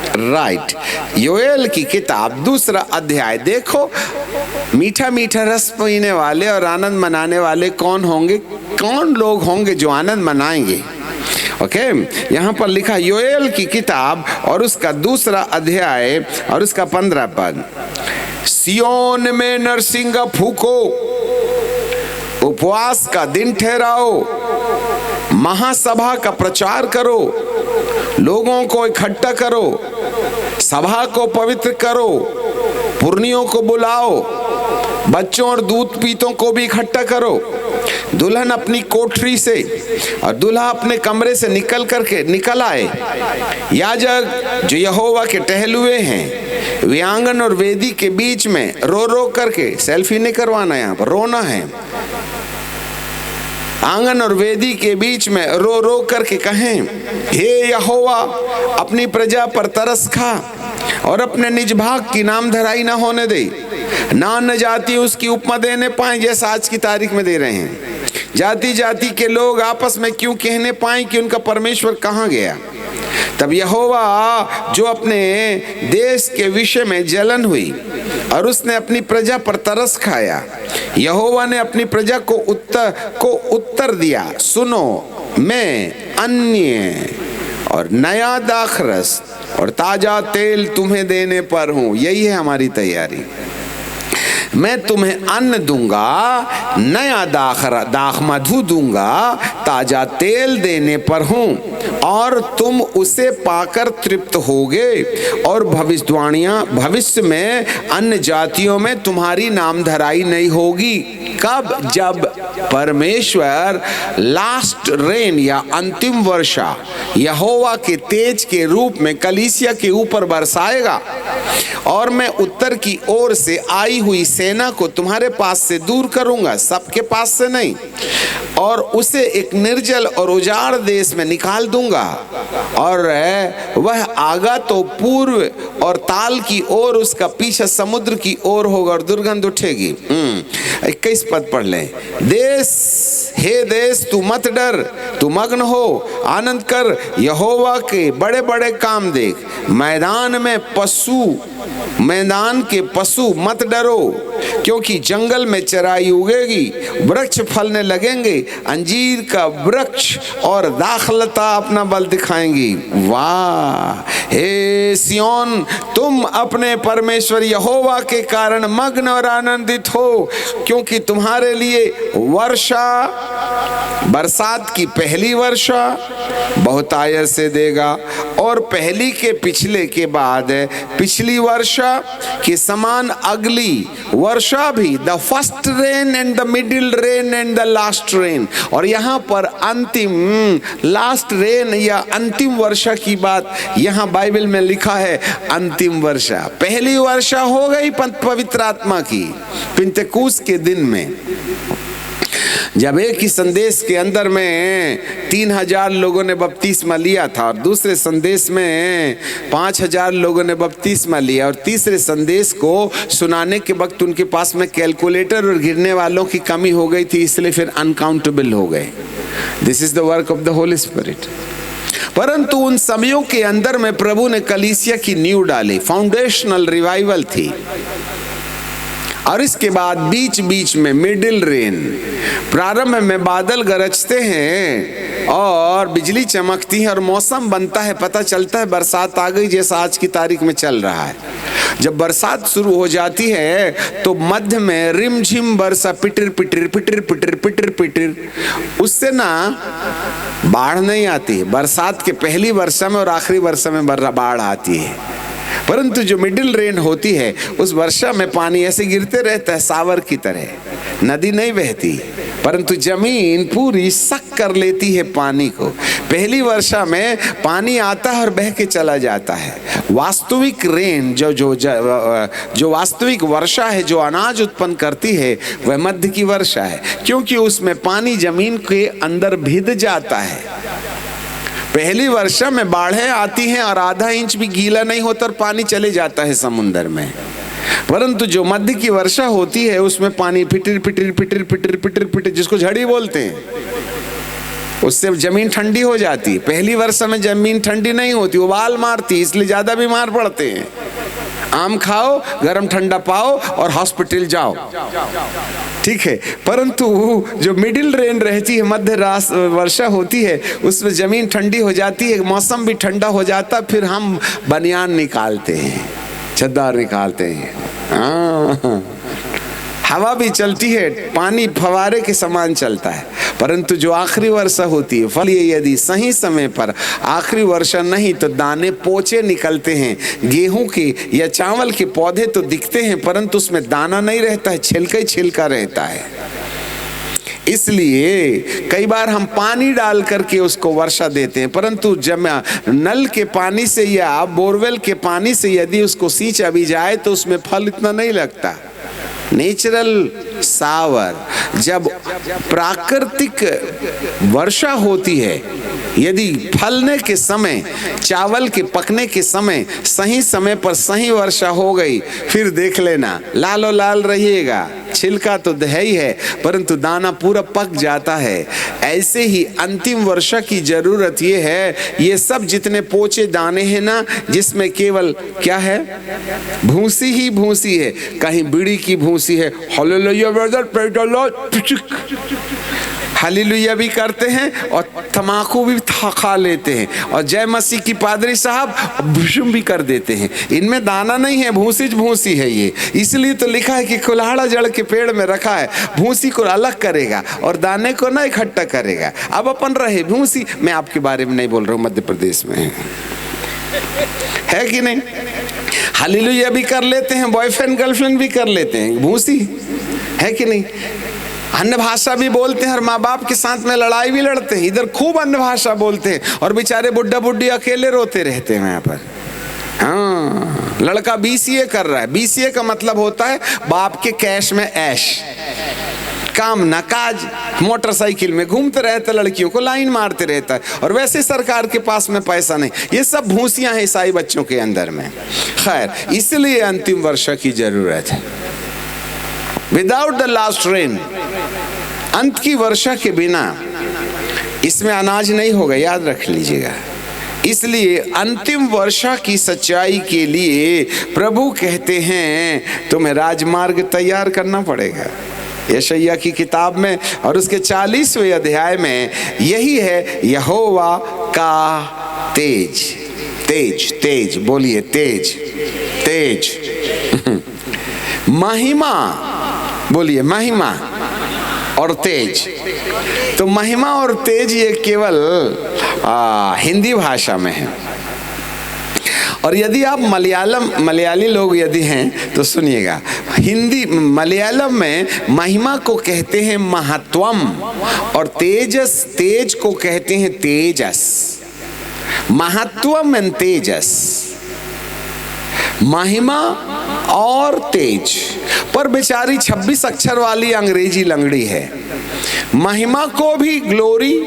राइट, योएल की किताब 2 अध्याय। देखो, मीठा मीठा रस पीने वाले और आनंद मनाने वाले कौन होंगे? कौन लोग होंगे जो आनंद मनाएंगे? ओके, यहाँ पर लिखा योएल की किताब और उसका 2 अध्याय और उसका 15 पद। सियोन में नरसिंगा फूको, उपवास का दिन ठहराओ, महासभा का प्रचार करो, लोगों को इकट्ठा करो, सभा को पवित्र करो, पुरनियों को बुलाओ, बच्चों और दूध पीतों को भी इकट्ठा करो। दुल्हन अपनी कोठरी से और दूल्हा अपने कमरे से निकल आए। याजक जो यहोवा के टहलुए हैं वे आंगन और वेदी के बीच में रो रो करके, सेल्फी नहीं करवाना, यहाँ पर रोना है, आंगन और वेदी के बीच में रो रो करके कहें, हे यहोवा अपनी प्रजा पर तरस खा और अपने निज भाग की नाम धराई ना होने दे, ना न जाति उसकी उपमा देने पाए जैसा आज की तारीख में दे रहे हैं। जाति जाति के लोग आपस में क्यों कहने पाए कि उनका परमेश्वर कहाँ गया। तब यहोवा जो अपने देश के विषय में जलन हुई और उसने अपनी प्रजा पर तरस खाया, यहोवा ने अपनी प्रजा को उत्तर दिया, सुनो मैं अन्य और नया दाखरस और ताजा तेल तुम्हें देने पर हूँ। यही है हमारी तैयारी। मैं तुम्हें अन्न दूंगा, नया दाख मधु दूंगा, ताजा तेल देने पर हूँ और तुम उसे पाकर तृप्त होगे। और भविष्यवाणियां, भविष्य में अन्य जातियों में तुम्हारी नामधराई नहीं होगी। कब? जब परमेश्वर लास्ट रेन या अंतिम वर्षा यहोवा के तेज के रूप में कलीसिया के ऊपर बरसाएगा और मैं उत्तर की ओर से आई हुई सेना को तुम्हारे पास से दूर करूंगा, सबके पास से नहीं, और उसे एक निर्जल और उजाड़ देश में निकाल दूंगा और वह आगा तो पूर्व और ताल की ओर, उसका पीछे समुद्र की ओर होगा और दुर्गंध उठेगी। 21 पद पढ़ लें। हे देश तू मत डर, तू मग्न हो, आनंद कर, यहोवा के बड़े बड़े काम देख। मैदान के पशु मत डरो, क्योंकि जंगल में चराई उगेगी, वृक्ष फलने लगेंगे, अंजीर का वृक्ष और दाखलता अपना बल दिखाएंगी। वाह! हे सियोन, तुम अपने परमेश्वर यहोवा के कारण मग्न और आनंदित हो, क्योंकि तुम्हारे लिए वर्षा, बरसात की पहली वर्षा बहुतायत से देगा और पहली के पिछले के बाद पिछली वर्षा के समान अगली वर्षा भी, the first rain and the middle rain and the last rain. और यहाँ पर अंतिम, लास्ट रेन या अंतिम वर्षा की बात यहाँ बाइबल में लिखा है। अंतिम वर्षा, पहली वर्षा हो गई पवित्र आत्मा की पिंतेकुस्त के दिन में, जब एक ही संदेश के अंदर में 3000 लोगों ने बपतिस्मा लिया था और दूसरे संदेश में 5000 लोगों ने बपतिस्मा लिया, और तीसरे संदेश को सुनाने के वक्त उनके पास में कैलकुलेटर और गिरने वालों की कमी हो गई थी, इसलिए फिर अनकाउंटेबल हो गए। This is the work of the Holi spirit. परंतु उन समयों के अंदर में प्रभु ने कलीसिया की नींव डाली, फाउंडेशनल रिवाइवल थी। और इसके बाद बीच बीच में मिडिल रेन, प्रारंभ में बादल गरजते हैं और बिजली चमकती है और मौसम बनता है, पता चलता है बरसात आ गई, जैसा आज की तारीख में चल रहा है। जब बरसात शुरू हो जाती है तो मध्य में रिमझिम बरसा, पिटर पिटर पिटर पिटर पिटर पिटर, उससे ना बाढ़ नहीं आती। बरसात के पहली वर्षा में और आखिरी वर्षा में बाढ़ आती है, परंतु जो मिडिल रेन होती है उस वर्षा में पानी ऐसे गिरते रहता है सावर की तरह, नदी नहीं बहती, परंतु जमीन पूरी सक कर लेती है पानी को। पहली वर्षा में पानी आता है और बह के चला जाता है। वास्तविक रेन जो वास्तविक वर्षा है, जो अनाज उत्पन्न करती है, वह मध्य की वर्षा है, क्योंकि उसमें पानी जमीन के अंदर भिद जाता है। पहली वर्षा में बाढ़ें आती हैं और आधा इंच भी गीला नहीं होता और पानी चले जाता है समुद्र में, परंतु जो मध्य की वर्षा होती है उसमें पानी पिटर पिटर पिटर पिटर पिटर पिटर, जिसको झड़ी बोलते हैं, उससे जमीन ठंडी हो जाती है। पहली वर्षा में जमीन ठंडी नहीं होती, उबाल मारती, इसलिए ज्यादा बीमार पड़ते हैं। आम खाओ, गरम ठंडा पाओ और हॉस्पिटल जाओ। ठीक है, परंतु जो मिडिल रेन रहती है, मध्य वर्षा होती है, उसमें जमीन ठंडी हो जाती है, मौसम भी ठंडा हो जाता, फिर हम बनियान निकालते हैं, चद्दर निकालते हैं, हाँ, हवा भी चलती है, पानी फवारे के समान चलता है। परंतु जो आखिरी वर्षा होती है, फल ये यदि सही समय पर आखिरी वर्षा नहीं तो दाने पोचे निकलते हैं। गेहूं के या चावल के पौधे तो दिखते हैं परंतु उसमें दाना नहीं रहता है, छिलका ही छिलका रहता है। इसलिए कई बार हम पानी डाल करके उसको वर्षा देते हैं, परंतु जब नल के पानी से या बोरवेल के पानी से यदि उसको सींचा भी जाए तो उसमें फल इतना नहीं लगता। नेचुरल सावर, जब प्राकृतिक वर्षा होती है, यदि फलने के समय, चावल के पकने के समय सही समय पर सही वर्षा हो गई, फिर देख लेना लालो लाल रहिएगा, छिलका तो है ही है परंतु दाना पूरा पक जाता है। ऐसे ही अंतिम वर्षा की जरूरत ये है, ये सब जितने पोचे दाने हैं ना, जिसमें केवल क्या है, भूसी ही भूसी है, कहीं बीड़ी की भूसी है, hallelujah brother, praise the Lord, hallelujah भी करते हैं और तमाकू भी खा लेते हैं, और जय मसीह की पादरी साहब भुशुम भी कर देते हैं। इनमें दाना नहीं है, भूसी भूसी है ये। इसलिए तो लिखा है कि कुल्हाड़ा जड़ के पेड़ में रखा है, भूसी को अलग करेगा और दाने को ना इकट्ठा करेगा। अब अपन रहे भूसी, मैं आपके बारे में नहीं बोल रहा हूँ, मध्य प्रदेश में है कि नहीं, हालेलुया भी कर लेते हैं, बॉयफ्रेंड गर्लफ्रेंड भी कर लेते हैं, भूसी है कि नहीं। अन्य भाषा भी बोलते हैं और माँ बाप के साथ में लड़ाई भी लड़ते हैं, इधर खूब अन्य भाषा बोलते हैं और बेचारे बुड्ढा बुड्ढी अकेले रोते रहते हैं यहाँ पर। हाँ, लड़का BCA कर रहा है, BCA का मतलब होता है बाप के कैश में ऐश, काम ना काज, मोटरसाइकिल में घूमते रहता, लड़कियों को लाइन मारते रहता है, और वैसे सरकार के पास में पैसा नहीं। ये सब भूसियां हैं ईसाई बच्चों के अंदर में। खैर, इसलिए अंतिम वर्षा की जरूरत है। विदाउट द लास्ट रेन, अंत की वर्षा के बिना इसमें अनाज नहीं होगा, याद रख लीजिएगा। इसलिए अंतिम वर्षा की सच्चाई के लिए प्रभु कहते हैं तुम्हें राजमार्ग तैयार करना पड़ेगा। यशायाह की किताब में और उसके 40वें अध्याय में यही है, यहोवा का तेज, तेज तेज बोलिए, तेज तेज महिमा बोलिए, महिमा और तेज। तो महिमा और तेज ये केवल हिंदी भाषा में है, और यदि आप मलयाली लोग यदि हैं तो सुनिएगा, हिंदी मलयालम में महिमा को कहते हैं महत्वम, और तेज को कहते हैं तेजस। महत्वम एंड तेजस, महिमा और तेज। पर बेचारी 26 अक्षर वाली अंग्रेजी लंगड़ी है। महिमा को भी ग्लोरी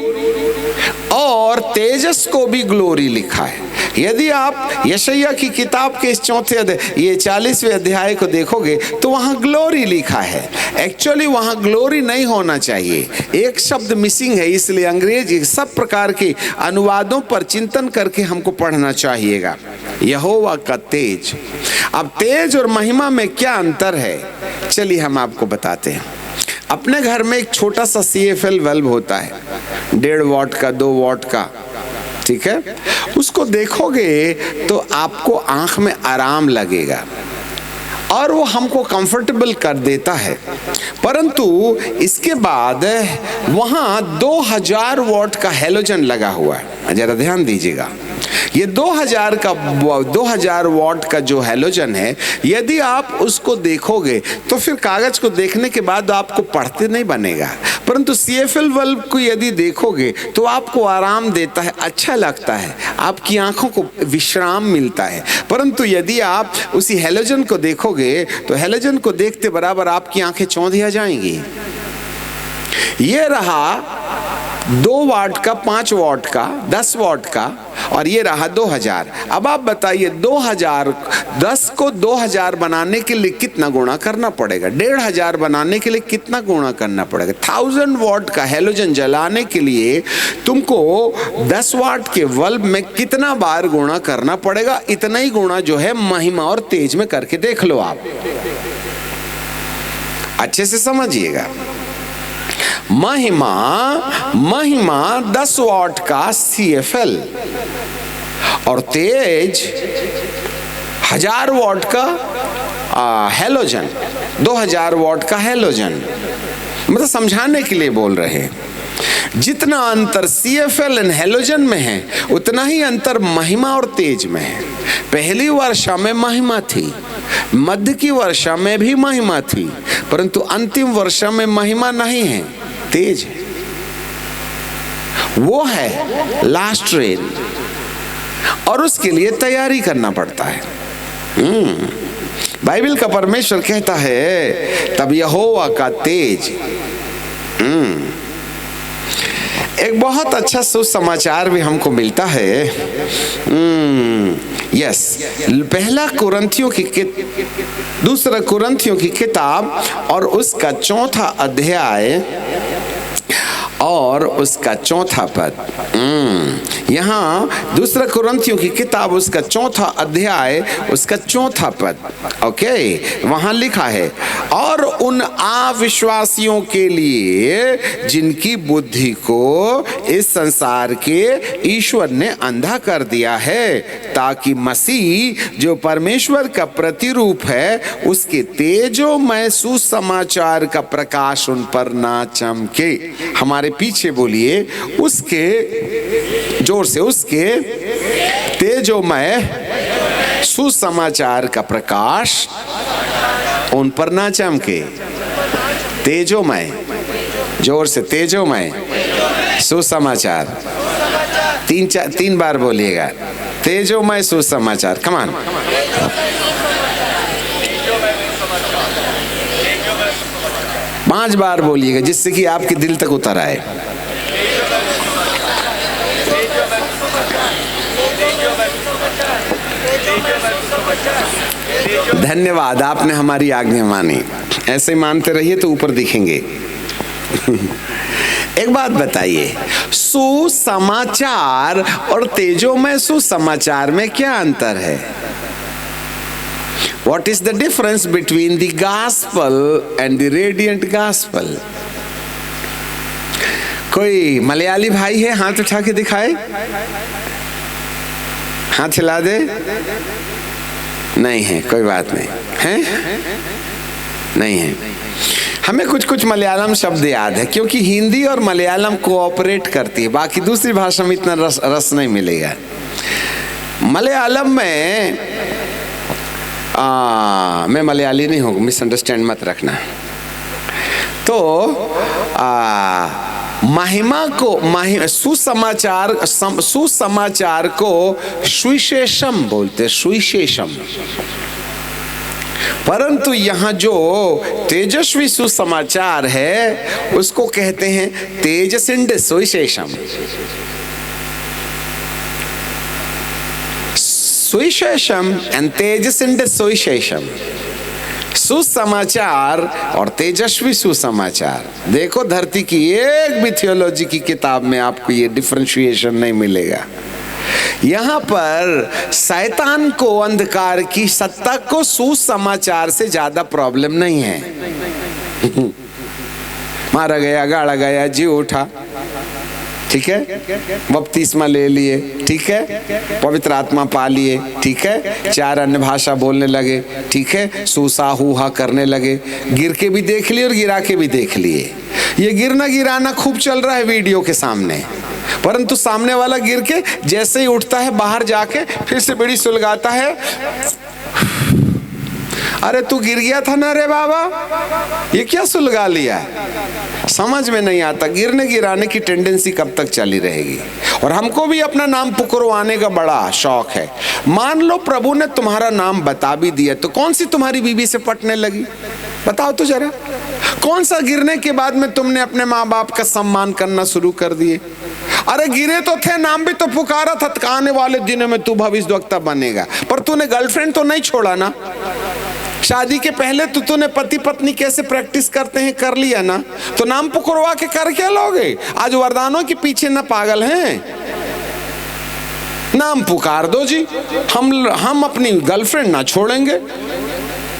और तेजस को भी ग्लोरी लिखा है। यदि आप यशायाह की किताब के इस 40वें अध्याय को देखोगे तो वहां ग्लोरी लिखा है। एक्चुअली वहां ग्लोरी नहीं होना चाहिए, एक शब्द मिसिंग है, इसलिए अंग्रेजी सब प्रकार के अनुवादों पर चिंतन करके हमको पढ़ना चाहिएगा। यहोवा का तेज। अब तेज और महिमा में क्या अंतर है, चलिए हम आपको बताते हैं। अपने घर में एक छोटा सा CFL बल्ब होता है, 1.5 वॉट का, 2 वॉट का, ठीक है। उसको देखोगे तो आपको आंख में आराम लगेगा और वो हमको कंफर्टेबल कर देता है। परंतु इसके बाद वहां 2000 वॉट का हैलोजन लगा हुआ है। जरा ध्यान दीजिएगा, ये 2000 वॉट का जो हैलोजन है, यदि आप उसको देखोगे तो फिर कागज को देखने के बाद आपको पढ़ते नहीं बनेगा, परंतु CFL बल्ब को यदि देखोगे तो आपको आराम देता है, अच्छा लगता है, आपकी आंखों को विश्राम मिलता है। परंतु यदि आप उसी हैलोजन को देखोगे तो हैलोजन को देखते बराबर आपकी आंखें चौंधिया जाएंगी। ये रहा 2 वाट का, 5 वाट का, 10 वाट का, और ये रहा 2000। अब आप बताइए 10 को 2000 बनाने के लिए कितना गुणा करना पड़ेगा, 1500 बनाने के लिए कितना गुणा करना पड़ेगा। 1000 वाट का हैलोजन जलाने के लिए तुमको 10 वाट के बल्ब में कितना बार गुणा करना पड़ेगा, इतना ही गुणा जो है महिमा और तेज में करके देख लो आप। अच्छे से समझिएगा। महिमा 10 वॉट का CFL और तेज 1000 वॉट का हेलोजन, 2000 वॉट का हेलोजन। मतलब समझाने के लिए बोल रहे हैं। जितना अंतर CFL एंड हेलोजन में है, उतना ही अंतर महिमा और तेज में है। पहली वर्षा में महिमा थी, मध्य की वर्षा में भी महिमा थी, परंतु अंतिम वर्षा में महिमा नहीं है, तेज है। वो है लास्ट रेन, और उसके लिए तैयारी करना पड़ता है। बाइबल का परमेश्वर कहता है तब यहोवा का तेज। एक बहुत अच्छा सुसमाचार भी हमको मिलता है। यस, दूसरा कुरिन्थियों की किताब और उसका 4था अध्याय और उसका 4था पद। यहाँ दूसरा कुरिन्थियों की किताब उसका 4था अध्याय उसका 4था पद। ओके, वहां लिखा है, और उन अविश्वासियों के लिए जिनकी बुद्धि को इस संसार के ईश्वर ने अंधा कर दिया है, ताकि मसीह जो परमेश्वर का प्रतिरूप है उसके तेजोमय सुसमाचार का प्रकाश उन पर ना चमके। हमारे पीछे बोलिए, उसके, जोर से, उसके तेजोमय सुसमाचार का प्रकाश उन पर ना चमके। तेजोमय, जोर से, तेजोमय सुसमाचार। 3 बार बोलिएगा, तेजोमय सुसमाचार। कमान, पांच बार बोलिएगा, जिससे कि आपके दिल तक उतर आए। धन्यवाद, आपने हमारी आज्ञा मानी। ऐसे मानते रहिए तो ऊपर दिखेंगे। एक बात बताइए, सुसमाचार और तेजोमय सुसमाचार में क्या अंतर है? What is the difference between the gospel and the radiant gospel? कोई मलयाली भाई है? हाथ उठा के दिखाए, हाथ हिला दे। नहीं है, कोई बात नहीं है, नहीं है। हमें कुछ कुछ मलयालम शब्द याद है, क्योंकि हिंदी और मलयालम कोऑपरेट करती है, बाकी दूसरी भाषा में इतना रस नहीं मिलेगा। मलयालम में मैं मलयाली नहीं हूँ, मिसअंडरस्टैंड मत रखना। तो महिमा को, सुसमाचार को सुविशेषम बोलते, सुविशेषम। परंतु यहाँ जो तेजस्वी सुसमाचार है उसको कहते हैं तेजसिंड सुविशेषम। सुविशेषम एंड तेजसिंड सुविशेषम, सुसमाचार और तेजस्वी सुसमाचार। देखो, धरती की एक भी थियोलॉजी की किताब में आपको ये डिफरेंशिएशन नहीं मिलेगा। यहाँ पर शैतान को, अंधकार की सत्ता को सुसमाचार से ज्यादा प्रॉब्लम नहीं है। मारा गया, गाड़ा गया, जी उठा, ठीक है, बपतिस्मा ले लिए, ठीक है, पवित्र आत्मा पा लिए, ठीक है, 4 अन्य भाषा बोलने लगे, ठीक है, सूसा हुहा करने लगे, गिर के भी देख लिए और गिरा के भी देख लिए। ये गिरना गिराना खूब चल रहा है वीडियो के सामने, परंतु सामने वाला गिर के जैसे ही उठता है बाहर जाके फिर से बीड़ी सुलगाता है। अरे तू गिर गया था ना रे बाबा, ये क्या सुलगा लिया? समझ में नहीं आता। गिरने गिराने की टेंडेंसी कब तक चली रहेगी? और हमको भी अपना नाम पुकरवाने का बड़ा शौक है। मान लो प्रभु ने तुम्हारा नाम बता भी दिया, तो कौन सी तुम्हारी बीवी से पटने लगी? बताओ तो जरा। कौन सा गिरने के बाद में तुमने अपने माँ बाप का सम्मान करना शुरू कर दिए? अरे गिरे तो थे, नाम भी तो पुकारा था, आने वाले दिनों में तू भविष्यद्वक्ता बनेगा, पर तूने गर्लफ्रेंड तो नहीं छोड़ा ना। शादी के पहले तो तूने पति पत्नी कैसे प्रैक्टिस करते हैं कर लिया ना, तो नाम पुकरवा के कर क्या लोगे? आज वरदानों के पीछे ना पागल हैं। नाम पुकार दो जी, हम अपनी गर्लफ्रेंड ना छोड़ेंगे,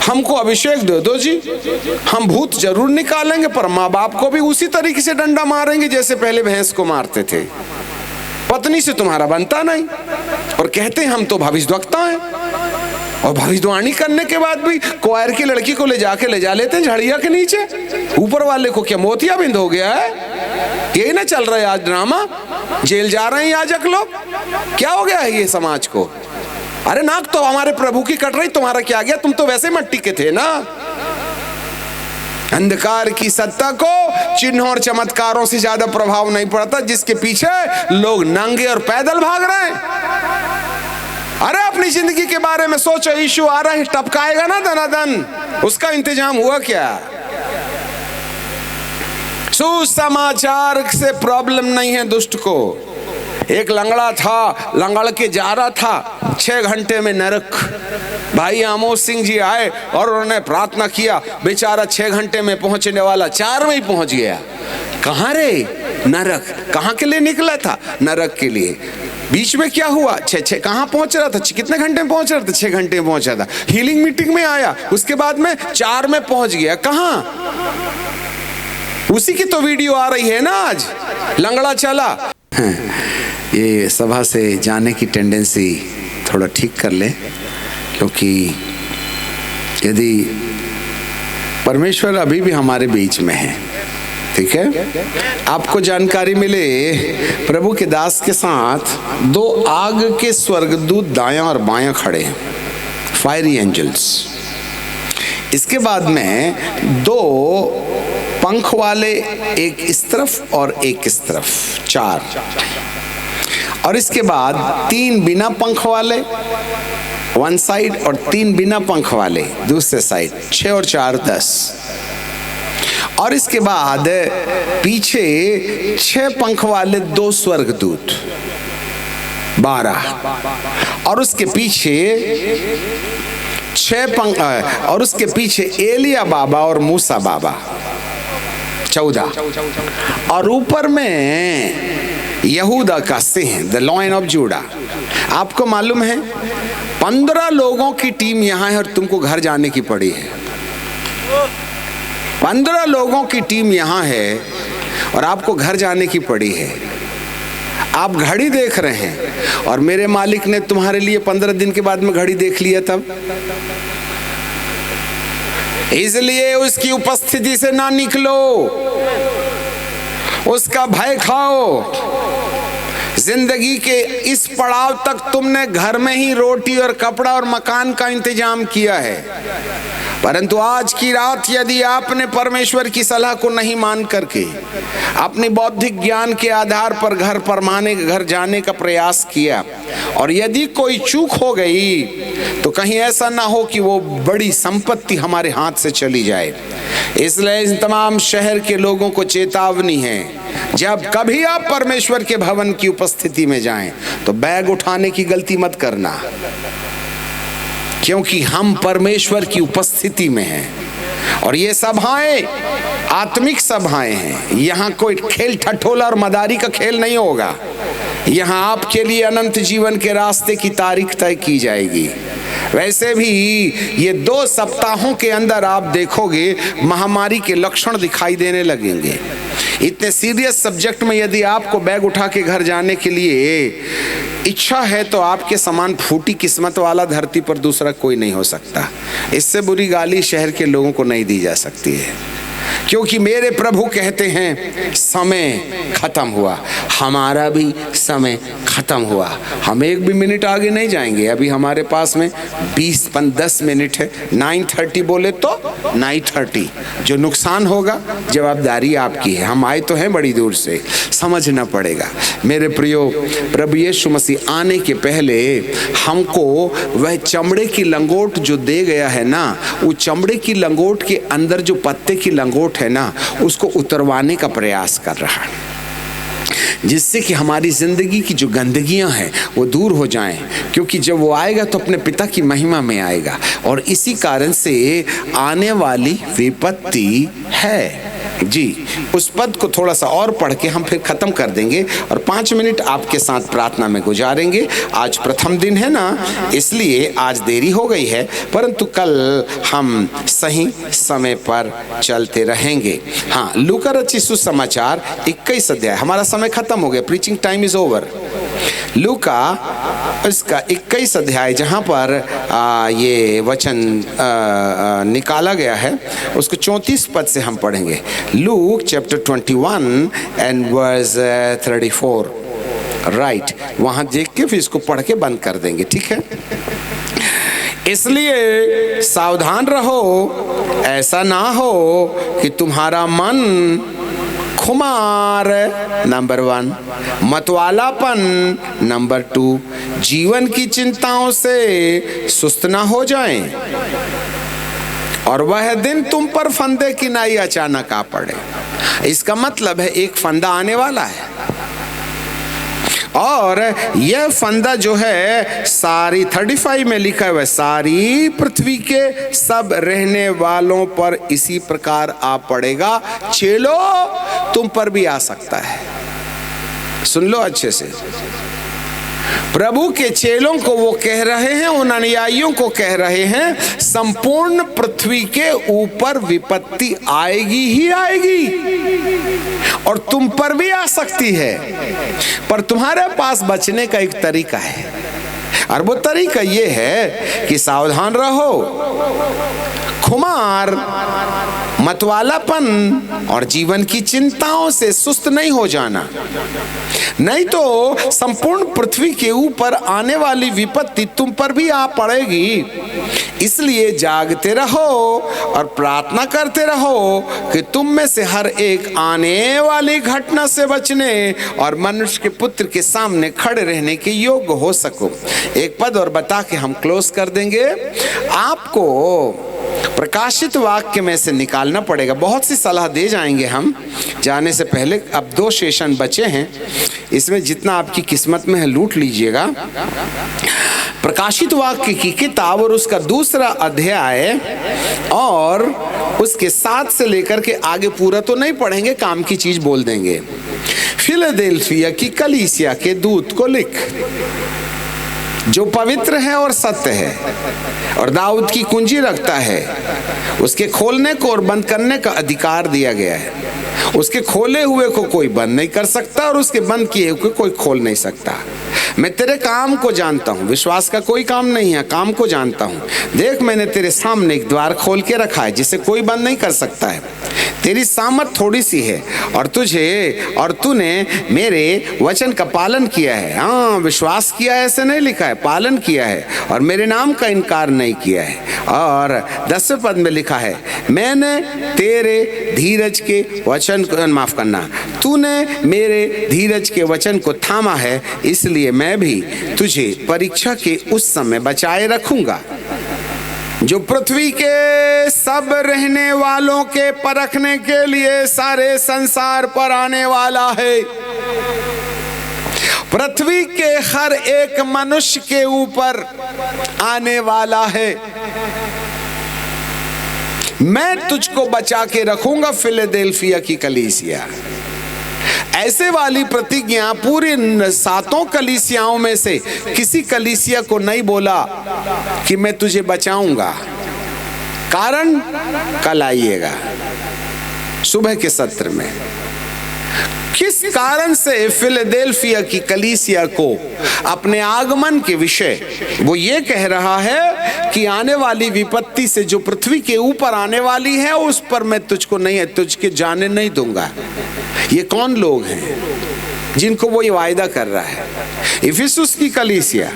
हमको अभिषेक दे दो जी, हम भूत जरूर निकालेंगे, पर माँ बाप को भी उसी तरीके से डंडा मारेंगे जैसे पहले भैंस को मारते थे। पत्नी से तुम्हारा बनता नहीं, और कहते हैं हम तो भविष्यवक्ता हैं, और भविष्यवाणी करने के बाद भी क्वायर की लड़की को ले जा लेते हैं झाड़िया के नीचे। ऊपर वाले को क्या मोतिया बिंद हो गया है? यही ना चल रहा है आज ड्रामा, जेल जा रहे हैं याजक लोग। क्या हो गया है ये समाज को? अरे नाक तो हमारे प्रभु की कट रही, तुम्हारा क्या गया? तुम तो वैसे मट्टी के थे ना। अंधकार की सत्ता को चिन्हों और चमत्कारों से ज्यादा प्रभाव नहीं पड़ता, जिसके पीछे लोग नंगे और पैदल भाग रहे हैं। अरे अपनी जिंदगी के बारे में सोचो, यीशु आ रहा है, टपकाएगा ना दनादन, उसका इंतजाम हुआ क्या? सुसमाचार से प्रॉब्लम नहीं है दुष्ट को। एक लंगड़ा था, लंगड़ के जा रहा था 6 घंटे में नरक। भाई आमोद सिंह जी आए और उन्होंने प्रार्थना किया, बेचारा 6 घंटे में पहुंचने वाला 4 में ही पहुंच गया। कहाँ रे? नरक। कहाँ के लिए निकला था? नरक के लिए। बीच में क्या हुआ? 6 कहाँ पहुंच रहा था? कितने घंटे में पहुंच रहा था? 6 घंटे में पहुंचा था। हीलिंग मीटिंग में आया, उसके बाद में 4 में पहुंच गया। कहाँ? उसी की तो वीडियो आ रही है ना आज, लंगड़ा चला। ये सभा से जाने की टेंडेंसी थोड़ा ठीक कर ले, क्योंकि यदि परमेश्वर अभी भी हमारे बीच में है, ठीक है। आपको जानकारी मिले, प्रभु के दास के साथ 2 आग के स्वर्गदूत दायां और बायां खड़े हैं, फायरी एंजल्स। इसके बाद में 2 पंख वाले, एक इस तरफ और एक इस तरफ, 4। और इसके बाद 3 बिना पंख वाले 1 साइड और 3 बिना पंख वाले दूसरे साइड, 6 और 4 10। और इसके बाद पीछे 6 पंख वाले 2 स्वर्गदूत 12। और उसके पीछे 6 पंख, और उसके पीछे एलिया बाबा और मूसा बाबा 14। और ऊपर में यहूदा का Singh, the lion of JUDA. आपको मालूम है 15 लोगों की टीम यहां है और तुमको घर जाने की पड़ी है। 15 लोगों की टीम यहां है और आपको घर जाने की पड़ी है। आप घड़ी देख रहे हैं और मेरे मालिक ने तुम्हारे लिए 15 दिन के बाद में घड़ी देख लिया तब। इसलिए उसकी उपस्थिति से ना निकलो, उसका भय खाओ। जिंदगी के इस पड़ाव तक तुमने घर में ही रोटी और कपड़ा और मकान का इंतजाम किया है, परंतु आज की रात यदि आपने परमेश्वर की सलाह को नहीं मान करके अपने बौद्धिक ज्ञान के आधार पर घर जाने का प्रयास किया, और यदि कोई चूक हो गई तो कहीं ऐसा ना हो कि वो बड़ी संपत्ति हमारे हाथ से चली जाए। इसलिए इन तमाम शहर के लोगों को चेतावनी है, जब कभी आप परमेश्वर के भवन की उपस्थिति में जाएं तो बैग उठाने की गलती मत करना, क्योंकि हम परमेश्वर की उपस्थिति में हैं और ये सभाएं आत्मिक सभाएं हैं। यहाँ कोई खेल ठठोला और मदारी का खेल नहीं होगा। यहाँ आपके लिए अनंत जीवन के रास्ते की तारीख तय की जाएगी। वैसे भी ये 2 सप्ताहों के अंदर आप देखोगे महामारी के लक्षण दिखाई देने लगेंगे। इतने सीरियस सब्जेक्ट में यदि आपको बैग उठा के घर जाने के लिए इच्छा है तो आपके समान फूटी किस्मत वाला धरती पर दूसरा कोई नहीं हो सकता। इससे बुरी गाली शहर के लोगों को नहीं दी जा सकती है, क्योंकि मेरे प्रभु कहते हैं समय खत्म हुआ, हमारा भी समय खत्म हुआ। हम एक भी मिनट आगे नहीं जाएंगे। अभी हमारे पास में 10 मिनट है। 9:30 बोले तो 9:30। जो नुकसान होगा जवाबदारी आपकी है। हम आए तो हैं बड़ी दूर से, समझना पड़ेगा। मेरे प्रियो, प्रभु यीशु मसीह आने के पहले हमको वह चमड़े की लंगोट जो दे गया है ना, वो चमड़े की लंगोट के अंदर जो पत्ते की लंगोट है ना, उसको उतरवाने का प्रयास कर रहा है, जिससे कि हमारी जिंदगी की जो गंदगियां हैं वो दूर हो जाएं। क्योंकि जब वो आएगा तो अपने पिता की महिमा में आएगा, और इसी कारण से आने वाली विपत्ति है। जी, उस पद को थोड़ा सा और पढ़ के हम फिर खत्म कर देंगे और 5 मिनट आपके साथ प्रार्थना में गुजारेंगे। आज प्रथम दिन है ना, इसलिए आज देरी हो गई है, परंतु कल हम सही समय पर चलते रहेंगे। हाँ, लूका रचित सुसमाचार 21 अध्याय, हमारा समय खत्म हो गया, प्रीचिंग टाइम इज ओवर। लूका इसका 21 अध्याय जहाँ पर ये वचन निकाला गया है, उसको 34 पद से हम पढ़ेंगे। Luke chapter 21 and verse 34, right, वहाँ देख के फिर इसको पढ़ के बंद कर देंगे, ठीक है। इसलिए सावधान रहो, ऐसा ना हो कि तुम्हारा मन खुमार नंबर 1, मतवालापन नंबर 2, जीवन की चिंताओं से सुस्त ना हो जाएं और वह दिन तुम पर फंदे की नाई अचानक आ पड़े। इसका मतलब है एक फंदा आने वाला है और यह फंदा जो है सारी 35 में लिखा हुआ है, सारी पृथ्वी के सब रहने वालों पर इसी प्रकार आ पड़ेगा। चेलो तुम पर भी आ सकता है। सुन लो अच्छे से, प्रभु के चेलों को वो कह रहे हैं, उन अनुयायियों को कह रहे हैं, संपूर्ण पृथ्वी के ऊपर विपत्ति आएगी ही आएगी और तुम पर भी आ सकती है, पर तुम्हारे पास बचने का एक तरीका है और वो तरीका ये है कि सावधान रहो, खुमार, मतवालापन और जीवन की चिंताओं से सुस्त नहीं हो जाना, नहीं तो संपूर्ण पृथ्वी के ऊपर आने वाली विपत्ति तुम पर भी आ पड़ेगी। इसलिए जागते रहो और प्रार्थना करते रहो कि तुम में से हर एक आने वाली घटना से बचने और मनुष्य के पुत्र के सामने खड़े रहने के योग्य हो सको। एक पद और बता के हम क्लोज कर देंगे। आपको प्रकाशित वाक्य में से निकालना पड़ेगा, बहुत सी सलाह दे जाएंगे हम जाने से पहले। अब 2 सेशन बचे हैं, इसमें जितना आपकी किस्मत में है लूट लीजिएगा। प्रकाशित वाक्य की किताब और उसका 2 अध्याय और उसके 7 से लेकर के आगे पूरा तो नहीं पढ़ेंगे, काम की चीज बोल देंगे। फिलडेल्फिया की कलीसिया के दूत को लिख, जो पवित्र है और सत्य है और दाऊद की कुंजी रखता है, उसके खोलने को और बंद करने का अधिकार दिया गया है। उसके खोले हुए को कोई बंद नहीं कर सकता और उसके बंद किए हुए को कोई खोल नहीं सकता। मैं तेरे काम को जानता हूँ, विश्वास का कोई काम नहीं है, काम को जानता हूँ। देख, मैंने तेरे सामने एक द्वार खोल के रखा है जिसे कोई बंद नहीं कर सकता है। तेरी सामर्थ थोड़ी सी है और तूने मेरे वचन का पालन किया है। हाँ, विश्वास किया है ऐसे नहीं लिखा है, पालन किया है और मेरे नाम का इनकार नहीं किया है। और 10वें पद में लिखा है, मैंने तेरे धीरज के वचन को, माफ करना, तूने मेरे धीरज के वचन को थामा है, इसलिए मैं भी तुझे परीक्षा के उस समय बचाए रखूंगा जो पृथ्वी के सब रहने वालों के परखने के लिए सारे संसार पर आने वाला है। पृथ्वी के हर एक मनुष्य के ऊपर आने वाला है। मैं तुझको बचा के रखूंगा, फिलडेल्फिया की कलीसिया। ऐसे वाली प्रतिज्ञा पूरी 7 कलीसियाओं में से किसी कलीसिया को नहीं बोला कि मैं तुझे बचाऊंगा। कारण कल आइएगा सुबह के सत्र में। किस कारण से फिलडेल्फिया की कलीसिया को अपने आगमन के विषय वो ये कह रहा है कि आने वाली विपत्ति से जो पृथ्वी के ऊपर आने वाली है उस पर मैं तुझको नहीं, तुझके जाने नहीं दूंगा। ये कौन लोग हैं जिनको वो ये वायदा कर रहा है? इफिसुस की कलीसिया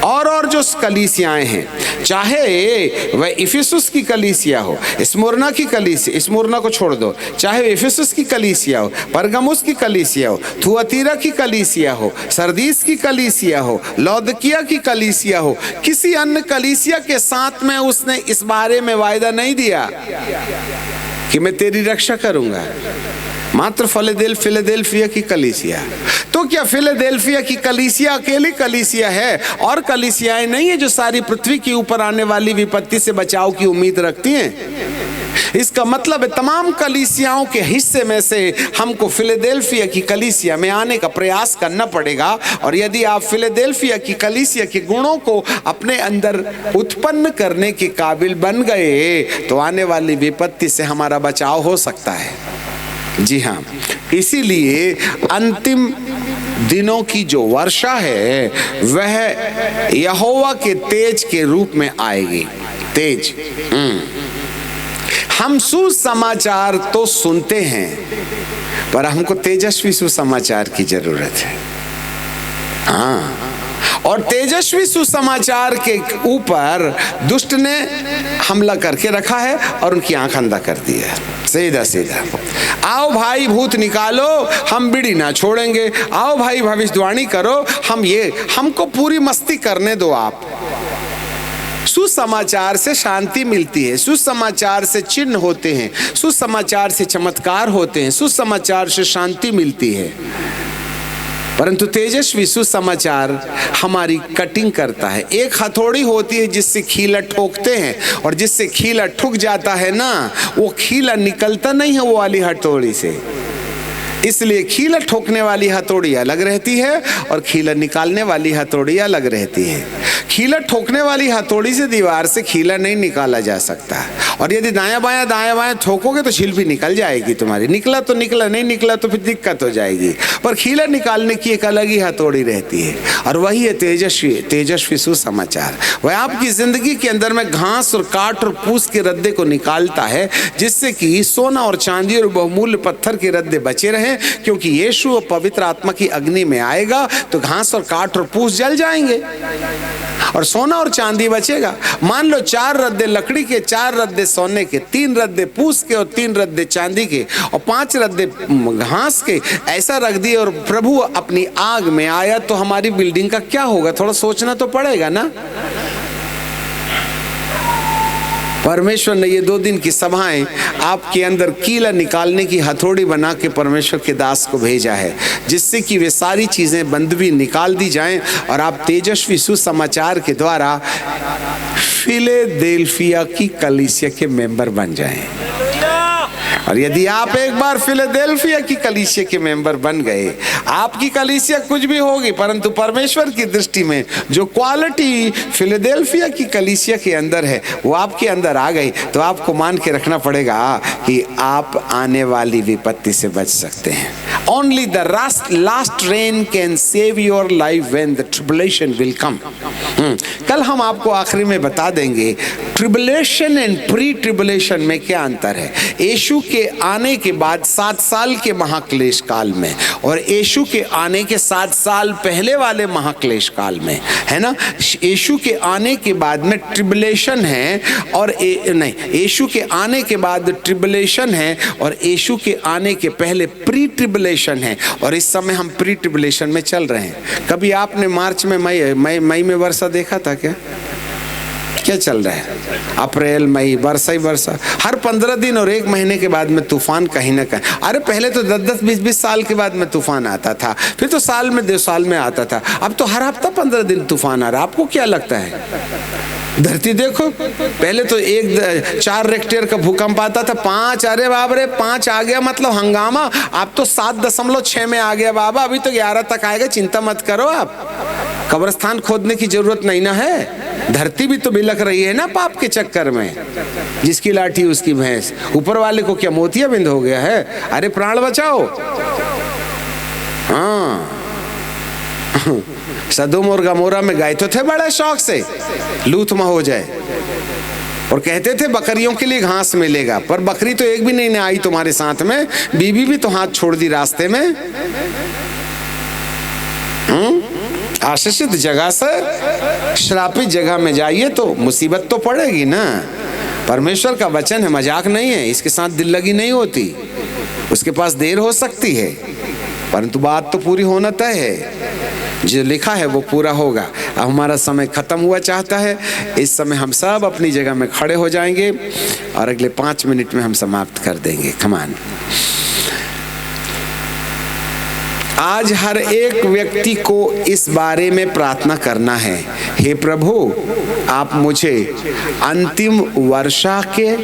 और जो कलीसियाएं हैं, चाहे वह इफिसुस की कलीसिया हो, स्मुरना की कलीसिया, स्मुरना को छोड़ दो, चाहे इफिसुस की कलीसिया हो, परगमुस की कलीसिया हो, थुआतीरा की कलीसिया हो, सरदीस की कलीसिया हो, लौदकिया की कलीसिया हो, किसी अन्य कलीसिया के साथ में उसने इस बारे में वायदा नहीं दिया कि मैं तेरी रक्षा करूंगा। मात्र फिलडेल्फिया की कलीसिया। तो क्या फिलडेल्फिया की कलीसिया अकेली कलीसिया है और कलीसियाएं नहीं है जो सारी पृथ्वी के ऊपर आने वाली विपत्ति से बचाव की उम्मीद रखती हैं? इसका मतलब है तमाम कलीसियाओं के हिस्से में से हमको फिलडेल्फिया की कलीसिया में आने का प्रयास करना पड़ेगा। और यदि आप फिलडेल्फिया की कलीसिया के गुणों को अपने अंदर उत्पन्न करने के काबिल बन गए तो आने वाली विपत्ति से हमारा बचाव हो सकता है। जी हाँ, इसीलिए अंतिम दिनों की जो वर्षा है वह यहोवा के तेज के रूप में आएगी। तेज। हम सुसमाचार तो सुनते हैं पर हमको तेजस्वी सुसमाचार की जरूरत है। हाँ, और तेजस्वी सुसमाचार के ऊपर दुष्ट ने हमला करके रखा है और उनकी आंख अंधा कर दी है। सीधा सीधा, आओ भाई भूत निकालो, हम बीड़ी ना छोड़ेंगे। आओ भाई भविष्यवाणी करो, हमको पूरी मस्ती करने दो। आप सुसमाचार से शांति मिलती है, सुसमाचार से चिन्ह होते हैं, सुसमाचार से चमत्कार होते हैं, सुसमाचार से शांति मिलती है। परंतु तेजस्वी सुसमाचार हमारी कटिंग करता है। एक हथौड़ी होती है जिससे खीला ठोकते हैं और जिससे खीला ठुक जाता है ना, वो खीला निकलता नहीं है वो वाली हथौड़ी से। इसलिए खीला ठोकने वाली हथौड़ी अलग रहती है और खीला निकालने वाली हथौड़ी अलग रहती है। खीला ठोकने वाली हथौड़ी से दीवार से खीला नहीं निकाला जा सकता, और यदि दायां बायां ठोकोगे तो छिल भी निकल जाएगी तुम्हारी। निकला तो निकला, नहीं निकला तो फिर दिक्कत हो जाएगी। पर खीला निकालने की एक अलग ही हथौड़ी रहती है, और वही है तेजस्वी सुसमाचार। वह आपकी जिंदगी के अंदर में घास और काट और फूस के रद्दे को निकालता है, जिससे कि सोना और चांदी और बहुमूल्य पत्थर के रद्दे बचे रहे। क्योंकि यीशु पवित्र आत्मा की अग्नि में आएगा तो घास और काट और फूस जल जाएंगे और सोना और चांदी बचेगा। मान लो 4 रद्दे लकड़ी के, 4 रद्दे सोने के, 3 रद्दे फूस के और 3 रद्दे चांदी के और 5 रद्दे घास के, ऐसा रख दिए और प्रभु अपनी आग में आया तो हमारी बिल्डिंग का क्या होगा? थोड़ा सोचना तो पड़ेगा ना। परमेश्वर ने ये 2 दिन की सभाएं आपके अंदर कीला निकालने की हथौड़ी बना के परमेश्वर के दास को भेजा है, जिससे कि वे सारी चीजें बंधवी निकाल दी जाएं और आप तेजस्वी सुसमाचार के द्वारा फिलडेल्फिया की कलीसिया के मेंबर बन जाएं। और यदि आप एक बार फिलडेल्फिया की कलीसिया के मेंबर बन गए, आपकी कलीसिया कुछ भी होगी, परंतु परमेश्वर की दृष्टि में जो क्वालिटी फिलडेल्फिया की कलीसिया के अंदर है वो आपके अंदर आ गई, तो आपको मान के रखना पड़ेगा कि आप आने वाली विपत्ति से बच सकते हैं। Only the last rain can save your life when the tribulation will come. कल हम आपको आखिरी में बता देंगे ट्रिबुलेशन एंड प्री ट्रिबुलेशन में क्या अंतर है। यीशु के आने के बाद 7 साल के महाक्लेश काल में और यीशु के आने के 7 साल पहले वाले महाक्लेश काल में, है ना। यीशु के आने के बाद में ट्रिबुलेशन है और यीशु के आने के बाद ट्रिबुलेशन है और यीशु के आने के पहले प्री ट्रिबुलेशन है, और इस समय हम प्री ट्रिबुलेशन में चल रहे हैं। कभी आपने मार्च में मई में वर्षा देखा था क्या? क्या चल रहा है? अप्रैल मई वर्षा ही वर्षा। हर 15 दिन और 1 महीने के बाद में तूफान कहीं ना कहीं। अरे पहले तो 10-10 20-20 साल के बाद में तूफान आता था, फिर तो साल में 2 साल में आता था, अब तो हर हफ्ता 15 दिन तूफान आ रहा है। आपको क्या लगता है? धरती देखो, पहले तो 4 रेक्टर का भूकंप आता था, 5, अरे बाप रे 5 आ गया मतलब हंगामा। अब तो 7.6 में आ गया बाबा, अभी तो 11 तक आएगा, चिंता मत करो। आप कब्रिस्तान खोदने की जरूरत नहीं ना है। धरती भी तो बिलक रही है ना पाप के चक्कर में। जिसकी लाठी उसकी भैंस। ऊपर वाले को क्या मोतियाबिंद हो गया है? अरे प्राण बचाओ। हाँ, सदोम और गमोरा में गए तो थे बड़े शौक से लूथ में हो जाए, और कहते थे बकरियों के लिए घास मिलेगा, पर बकरी तो एक भी नहीं आई तुम्हारे साथ में। बीबी भी तो हाथ छोड़ दी रास्ते में। आशीषित जगह से श्रापित जगह में जाइए तो मुसीबत तो पड़ेगी ना। परमेश्वर का वचन है, मजाक नहीं है। इसके साथ दिल लगी नहीं होती। उसके पास देर हो सकती है, परंतु बात तो पूरी होना तय है। जो लिखा है वो पूरा होगा। अब हमारा समय खत्म हुआ चाहता है। इस समय हम सब अपनी जगह में खड़े हो जाएंगे और अगले 5 मिनट में हम समाप्त कर देंगे। कमान आज हर एक व्यक्ति को इस बारे में प्रार्थना करना है, हे प्रभु आप मुझे अंतिम वर्षा के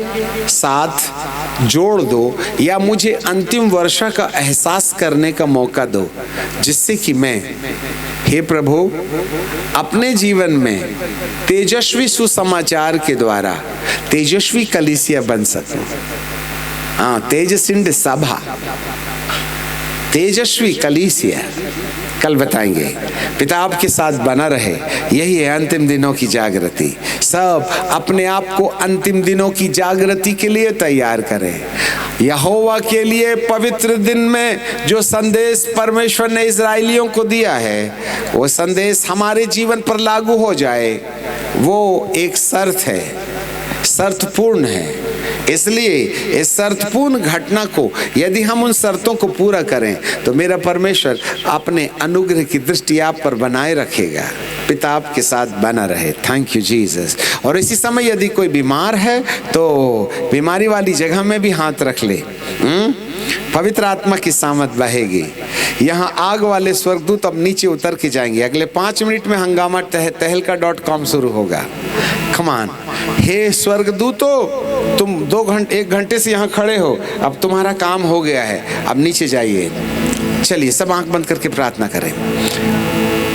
साथ जोड़ दो, या मुझे अंतिम वर्षा का एहसास करने का मौका दो, जिससे कि मैं, हे प्रभु, अपने जीवन में तेजस्वी सुसमाचार के द्वारा तेजस्वी कलीसिया बन सकूं। तेजस्विंड सभा, तेजस्वी कलीसिया, कल बताएंगे। पिता आपके साथ बना रहे, यही है अंतिम दिनों की जागृति। सब अपने आप को अंतिम दिनों की जागृति के लिए तैयार करें। यहोवा के लिए पवित्र दिन में जो संदेश परमेश्वर ने इजराइलियों को दिया है, वो संदेश हमारे जीवन पर लागू हो जाए। वो एक शर्त है, शर्तपूर्ण है। इसलिए इस शर्तपूर्ण घटना को यदि हम उन शर्तों को पूरा करें तो मेरा परमेश्वर अपने अनुग्रह की दृष्टि आप पर बनाए रखेगा। पिता आपके साथ बना रहे। Thank you Jesus. और इसी समय यदि कोई बीमार है तो बीमारी वाली जगह में भी हाथ रख ले। पवित्र आत्मा की सामत बहेगी। यहाँ आग वाले स्वर्गदूत अब नीचे उतर के जाएंगे। अगले 5 मिनट में हंगामा तहलका.com शुरू होगा। कमान, हे स्वर्गदूतों, तुम 1 घंटे से यहाँ खड़े हो, अब तुम्हारा काम हो गया है, अब नीचे जाइए। चलिए सब आंख बंद करके प्रार्थना करें,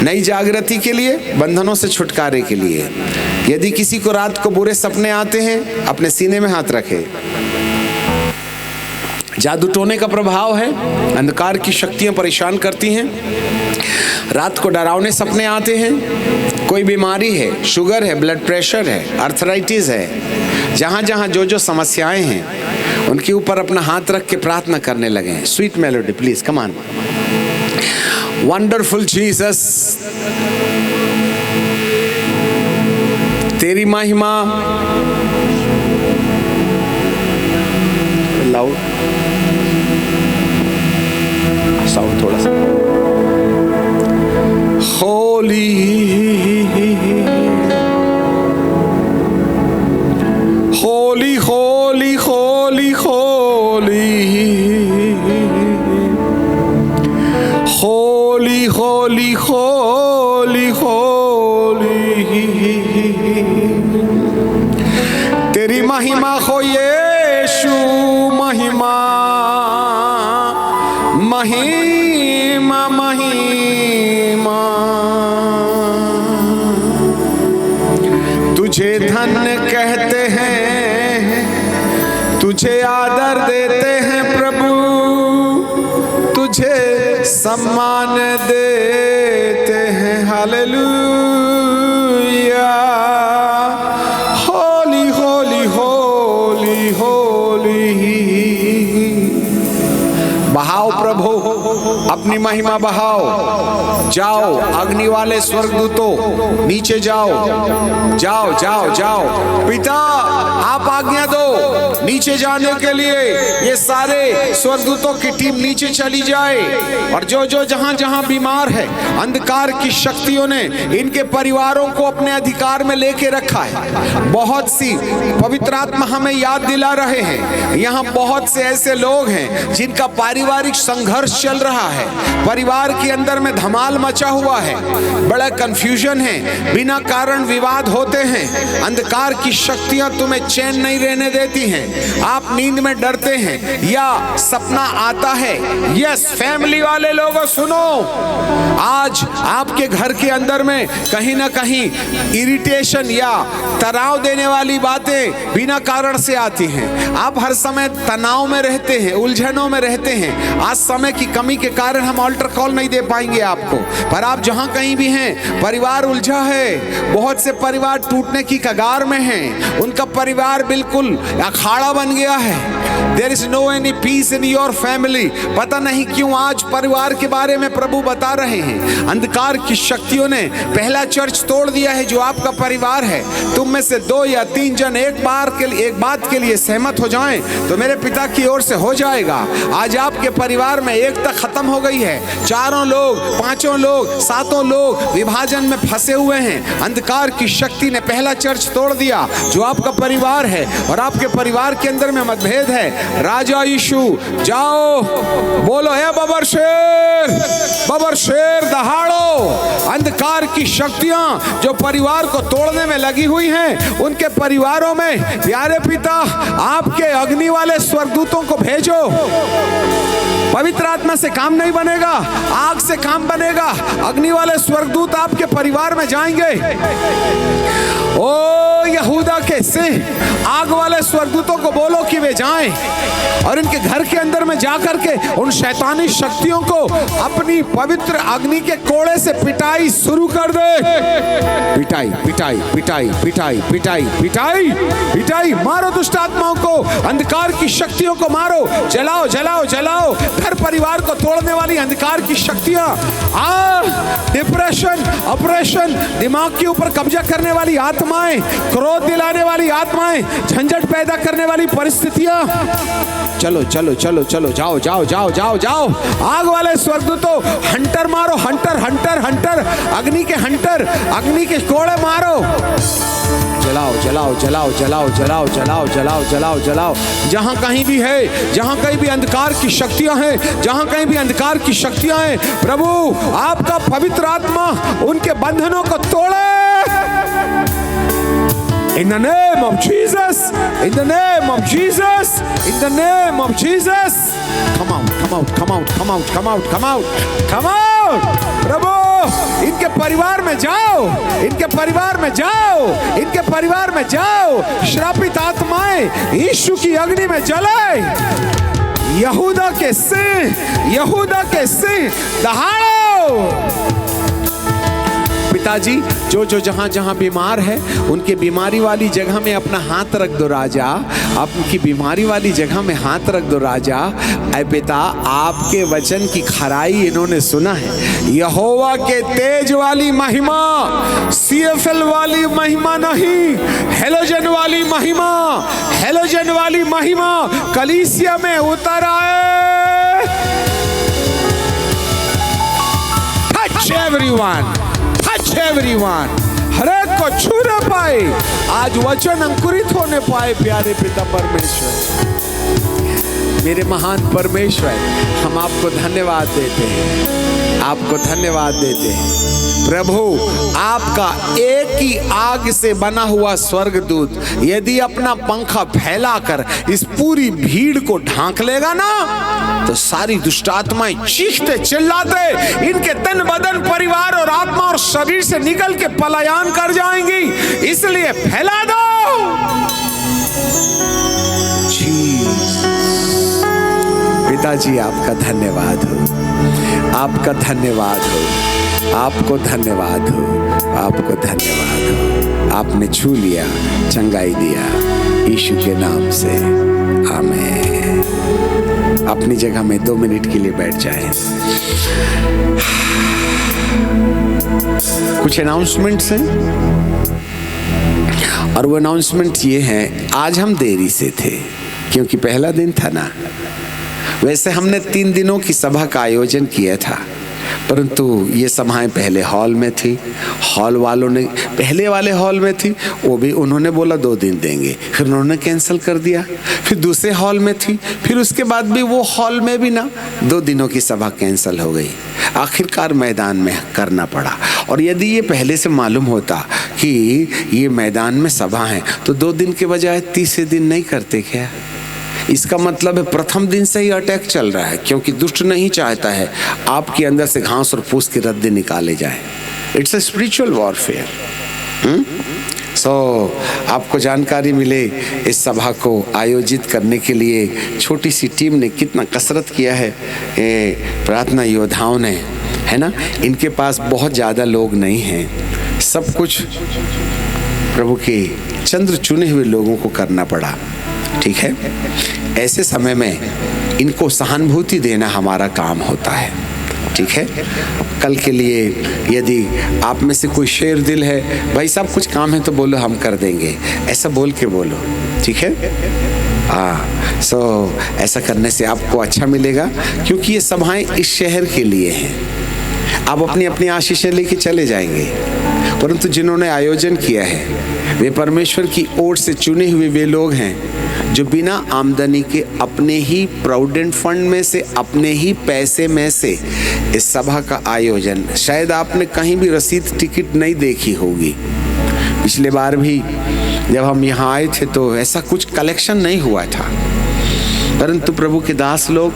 नई जागृति के लिए, बंधनों से छुटकारे के लिए। यदि किसी को रात को बुरे सपने आते हैं, अपने सीने में हाथ रखे। जादू टोने का प्रभाव है, अंधकार की शक्तियां परेशान करती हैं, रात को डरावने सपने आते हैं, कोई बीमारी है, शुगर है, ब्लड प्रेशर है, आर्थराइटिस है, जहां जहां जो जो समस्याएं हैं उनके ऊपर अपना हाथ रख के प्रार्थना करने लगे। Sweet melody please, come on. Wonderful Jesus, तेरी महिमा, लाउड साउंड थोड़ा सा, होली होली होली होली होली होली होली होली होली, तेरी महिमा हो यीशु, महिमा महिमा महिमा, तुझे धन्य कहते हैं, तुझे आदर देते हैं प्रभु, तुझे सम्मान देते हैं। हालेलुया, होली होली होली होली। बहाओ प्रभु अपनी महिमा बहाओ। जाओ अग्नि वाले स्वर्गदूतों, नीचे जाओ, जाओ जाओ जाओ। पिता आप आज्ञा दो नीचे जाने के लिए। ये सारे स्वर्गदूतों की टीम नीचे चली जाए, और जो जो जहां जहां बीमार है, अंधकार की शक्तियों ने इनके परिवारों को अपने अधिकार में लेके रखा है। बहुत सी पवित्र आत्मा हमें याद दिला रहे हैं, यहाँ बहुत से ऐसे लोग हैं जिनका पारिवारिक संघर्ष चल रहा है, परिवार के अंदर में धमाल मचा हुआ है, बड़ा कंफ्यूजन है, बिना कारण विवाद होते हैं, अंधकार की शक्तियां तुम्हें चैन नहीं रहने देती हैं, आप नींद में डरते हैं या सपना आता है। यस फैमिली वाले लोगों सुनो, आज आपके घर के अंदर में कहीं ना कहीं इरिटेशन या तनाव देने वाली बातें बिना कारण से आती हैं। आप हर समय तनाव में रहते हैं, उलझनों में रहते हैं। आज समय की कमी के कारण हम ऑल्टर कॉल नहीं दे पाएंगे आपको, पर आप जहां कहीं भी हैं, परिवार उलझा है, बहुत से परिवार टूटने की कगार में हैं, उनका परिवार बिल्कुल अखाड़ा बन गया है। There is no any peace in your family। पता नहीं क्यों आज परिवार के बारे में प्रभु बता रहे हैं। अंधकार की शक्तियों ने पहला चर्च तोड़ दिया है जो आपका परिवार है। तुम में से 2 या 3 जन एक बात के लिए सहमत हो जाएं तो मेरे पिता की ओर से हो जाएगा। आज आपके परिवार में एकता खत्म हो गई है। 4 लोग, 5 लोग, 7 लोग विभाजन में फंसे हुए हैं। अंधकार की शक्ति ने पहला चर्च तोड़ दिया जो आपका परिवार है, और आपके परिवार के अंदर में मतभेद है। राजा यीशु जाओ, बोलो हे बबर शेर दहाड़ो। अंधकार की शक्तियां जो परिवार को तोड़ने में लगी हुई हैं, उनके परिवारों में प्यारे पिता आपके अग्नि वाले स्वर्गदूतों को भेजो। पवित्र आत्मा से काम नहीं बनेगा, आग से काम बनेगा। अग्नि वाले स्वर्गदूत आपके परिवार में जाएंगे। ओ यहूदा के सिंह, आग वाले स्वर्गदूतों को बोलो कि वे जाएं और इनके घर के अंदर में जाकर के उन शैतानी शक्तियों को अपनी पवित्र अग्नि के कोड़े से पिटाई शुरू कर दे। पिटाई पिटाई पिटाई पिटाई पिटाई पिटाई पिटाई, मारो दुष्ट आत्माओं को, अंधकार की शक्तियों को मारो, जलाओ जलाओ जलाओ। घर परिवार को तोड़ने वाली अंधकार की शक्तियां, डिप्रेशन, ऑपरेशन, दिमाग के ऊपर कब्जा करने वाली आत्माएं, क्रोध दिलाने वाली आत्माएं, झंझट पैदा करने वाली परिस्थितियां, चलो चलो चलो चलो, जाओ जाओ जाओ जाओ जाओ। आग वाले स्वर्गदूतों, हंटर मारो, हंटर हंटर हंटर, अग्नि के हंटर, अग्नि के कोड़े मारो। जलाओ जलाओ जलाओ जलाओ जलाओ जलाओ जलाओ जलाओ जलाओ। जहां कहीं भी है, जहां कहीं भी अंधकार की शक्तियां हैं, जहां कहीं भी अंधकार की शक्तियां हैं, प्रभु आपका पवित्र आत्मा उनके बंधनों को तोड़े। In the name of Jesus, in the name of Jesus, in the name of Jesus, come out, come out, come out, come out, come out, come out, come out, प्रभु इनके परिवार में जाओ, इनके परिवार में जाओ, इनके परिवार में जाओ। श्रापित आत्माएं यीशु की अग्नि में जले। यहूदा के सिंह दहाड़ो। पिताजी जो जो जहां जहां बीमार है, उनके बीमारी वाली जगह में अपना हाथ रख दो राजा, आपकी बीमारी वाली जगह में हाथ रख दो राजा। ऐ पिता, आपके वचन की खराई इन्होंने सुना है। यहोवा के तेज वाली महिमा, CFL वाली महिमा नहीं, हेलोजन वाली महिमा, हेलोजन वाली महिमा कलीसिया में उतर आए। Touch everyone, touch everyone, हर एक को छूने पाए, आज वचन अंकुरित होने पाए। प्यारे पिता परमेश्वर, मेरे महान परमेश्वर, हम आपको धन्यवाद देते हैं, आपको धन्यवाद देते हैं। प्रभु, आपका एक ही आग से बना हुआ स्वर्गदूत यदि अपना पंखा फैलाकर इस पूरी भीड़ को ढांक लेगा ना, तो सारी दुष्ट आत्माएं चीखते चिल्लाते इनके तन बदन, परिवार और आत्मा और शरीर से निकल के पलायन कर जाएंगी। इसलिए फैला दो। पिताजी, आपका धन्यवाद हो, आपका धन्यवाद हो, आपको धन्यवाद हो, आपको धन्यवाद हो। आपने छू लिया, चंगाई दिया, यीशु के नाम से आमीन। अपनी जगह में 2 मिनट के लिए बैठ जाएं। कुछ अनाउंसमेंट्स हैं, और वो अनाउंसमेंट ये हैं, आज हम देरी से थे क्योंकि पहला दिन था ना। वैसे हमने 3 दिनों की सभा का आयोजन किया था, परंतु ये सभाएं पहले हॉल में थी, हॉल वालों ने पहले वाले हॉल में थी, वो भी उन्होंने बोला 2 दिन देंगे, फिर उन्होंने कैंसिल कर दिया। फिर दूसरे हॉल में थी, फिर उसके बाद भी वो हॉल में भी ना 2 दिनों की सभा कैंसिल हो गई। आखिरकार मैदान में करना पड़ा। और यदि ये पहले से मालूम होता कि ये मैदान में सभा है, तो 2 दिन के बजाय तीसरे दिन नहीं करते क्या? इसका मतलब है प्रथम दिन से ही अटैक चल रहा है, क्योंकि दुष्ट नहीं चाहता है आपके अंदर से घास और फूस की रद्दी निकाले जाए। It's a spiritual warfare. आपको जानकारी मिले, इस सभा को आयोजित करने के लिए छोटी सी टीम ने कितना कसरत किया है, प्रार्थना योद्धाओं ने, है ना। इनके पास बहुत ज़्यादा लोग नहीं हैं, सब कुछ प्रभु के चंद्र चुने हुए लोगों को करना पड़ा। ठीक है, ऐसे समय में इनको सहानुभूति देना हमारा काम होता है। ठीक है, कल के लिए यदि आप में से कोई शेर दिल है, भाई साहब कुछ काम है तो बोलो, हम कर देंगे, ऐसा बोल के बोलो। ठीक है, ऐसा करने से आपको अच्छा मिलेगा, क्योंकि ये सभाएं इस शहर के लिए हैं। आप अपनी अपनी आशीषें लेके चले जाएंगे, परंतु जिन्होंने आयोजन किया है वे परमेश्वर की ओर से चुने हुए वे लोग हैं जो बिना आमदनी के अपने ही प्रोविडेंट फंड में से, अपने ही पैसे में से इस सभा का आयोजन, शायद आपने कहीं भी रसीद टिकट नहीं देखी होगी। पिछले बार भी जब हम यहाँ आए थे तो ऐसा कुछ कलेक्शन नहीं हुआ था, परंतु प्रभु के दास लोग,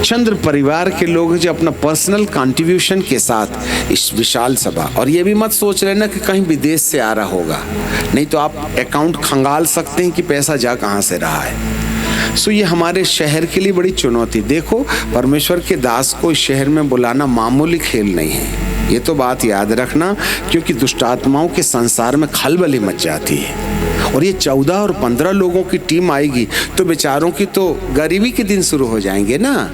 चंद्र परिवार के लोग जो अपना पर्सनल कंट्रीब्यूशन के साथ इस विशाल सभा, और ये भी मत सोच रहे ना कि कहीं विदेश से आ रहा होगा, नहीं तो आप अकाउंट खंगाल सकते हैं कि पैसा जा कहाँ से रहा है। सो ये हमारे शहर के लिए बड़ी चुनौती। देखो, परमेश्वर के दास को इस शहर में बुलाना मामूली खेल नहीं है, ये तो बात याद रखना, क्योंकि दुष्ट आत्माओं के संसार में खलबली मच जाती है। और ये 14 और 15 लोगों की टीम आएगी तो बेचारों की तो गरीबी के दिन शुरू हो जाएंगे ना।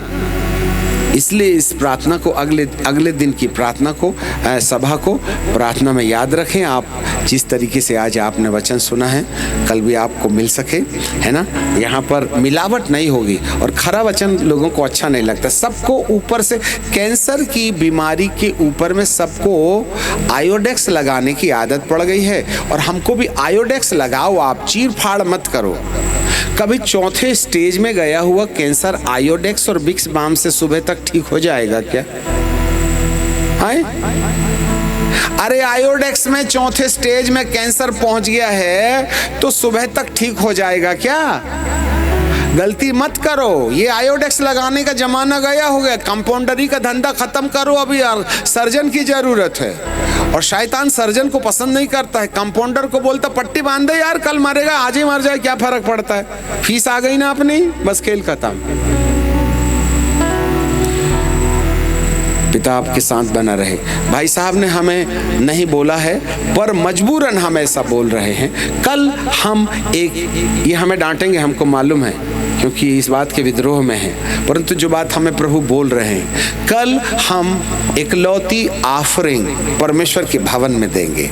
इसलिए इस प्रार्थना को, अगले दिन की प्रार्थना को, सभा को प्रार्थना में याद रखें। आप जिस तरीके से आज आपने वचन सुना है, कल भी आपको मिल सके, है ना। यहाँ पर मिलावट नहीं होगी, और खरा वचन लोगों को अच्छा नहीं लगता। सबको ऊपर से कैंसर की बीमारी के ऊपर में सबको आयोडेक्स लगाने की आदत पड़ गई है, और हमको भी आयोडेक्स लगाओ, आप चीर फाड़ मत करो। कभी चौथे स्टेज में गया हुआ कैंसर आयोडेक्स और बिक्स बाम से सुबह तक ठीक हो जाएगा क्या? आए? अरे आयोडेक्स में चौथे स्टेज में कैंसर पहुंच गया है तो सुबह तक ठीक हो जाएगा क्या? गलती मत करो। ये आयोडेक्स लगाने का जमाना गया हो गया। कंपाउंडरी का धंधा खत्म करो अभी यार, सर्जन की जरूरत है। और शैतान सर्जन को पसंद नहीं करता है। कंपाउंडर को बोलता पट्टी बांध दे यार, कल मरेगा आज ही मर जाए, क्या फर्क पड़ता है, फीस आ गई ना अपनी, बस खेल खत्म। पिता आपके साथ बना रहे। भाई साहब ने हमें नहीं बोला है, पर मजबूरन हम ऐसा बोल रहे हैं। कल हम ये हमें डांटेंगे, हमको मालूम है, क्योंकि इस बात के विद्रोह में है, परंतु जो बात हमें प्रभु बोल रहे हैं, कल हम इकलौती ऑफरिंग परमेश्वर के भवन में देंगे,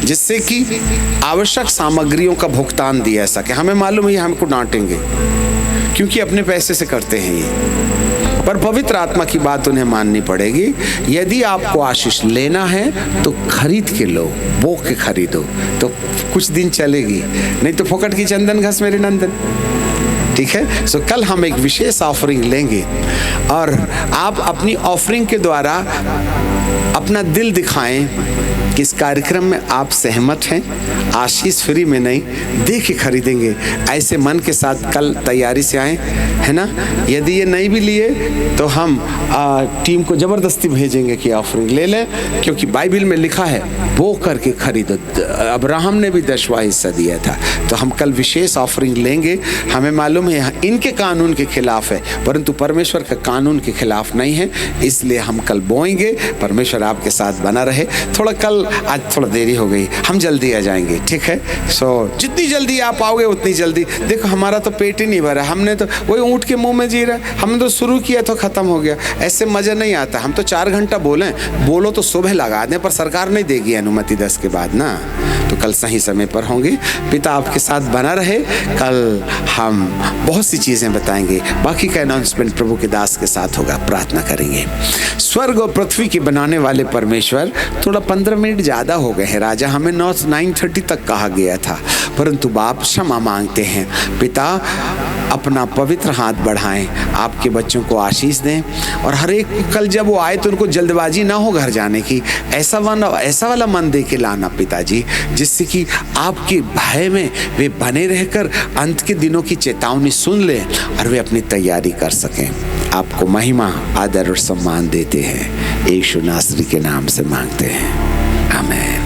जिससे कि आवश्यक सामग्रियों का भुगतान दिया सके। हमें मालूम है हमको डांटेंगे, क्योंकि अपने पैसे से करते हैं ये, पर पवित्र आत्मा की बात उन्हें माननी पड़ेगी। यदि आपको आशीष लेना है तो खरीद के लो, बो के खरीदो, तो कुछ दिन चलेगी, नहीं तो फोकट की चंदन घस मेरे नंदन। ठीक है। सो कल हम एक विशेष ऑफरिंग लेंगे, और आप अपनी ऑफरिंग के द्वारा अपना दिल दिखाएं कि इस कार्यक्रम में आप सहमत हैं। आशीष फ्री में नहीं, दे के खरीदेंगे। ऐसे मन के साथ कल तैयारी से आए, है ना। यदि ये नहीं भी लिए तो हम टीम को ज़बरदस्ती भेजेंगे कि ऑफरिंग ले लें, क्योंकि बाइबल में लिखा है वो करके खरीदो। अब्राहम ने भी 10वां हिस्सा दिया था। तो हम कल विशेष ऑफरिंग लेंगे। हमें मालूम है इनके कानून के खिलाफ है, परंतु परमेश्वर का कानून के खिलाफ नहीं है, इसलिए हम कल बोएंगे। परमेश्वर आपके साथ बना रहे। थोड़ा कल आज थोड़ा देरी हो गई, हम जल्दी आ जाएंगे, ठीक है। सो जितनी जल्दी आप आओगे उतनी जल्दी। देखो हमारा तो पेट ही नहीं भरा, हमने तो वही ऊँट के मुंह में जी रहा। हमने तो शुरू किया तो खत्म हो गया। ऐसे मज़ा नहीं आता। हम तो 4 घंटा बोलो तो सुबह लगा दें, पर सरकार नहीं देगी अनुमति 10 के बाद ना। तो कल सही समय पर होंगे। पिता आपके साथ बना रहे। कल हम बहुत सी चीज़ें बताएंगे। बाकी का अनाउंसमेंट प्रभु के दास के साथ होगा। प्रार्थना करेंगे। स्वर्ग और पृथ्वी के बनाने वाले परमेश्वर, थोड़ा 15 मिनट ज़्यादा हो गए हैं राजा, हमें 9:30 तक कहा गया था, परंतु बाप क्षमा मांगते हैं। पिता अपना पवित्र हाथ बढ़ाएं, आपके बच्चों को आशीष दें, और हर एक कल जब वो आए तो उनको जल्दबाजी ना हो घर जाने की। ऐसा वाला मन दे के लाना पिताजी, जिससे कि आपके भय में वे बने रहकर अंत के दिनों की चेतावनी सुन लें और वे अपनी तैयारी कर सकें। आपको महिमा, आदर और सम्मान देते हैं। यीशु नासरी के नाम से मांगते हैं, आमीन।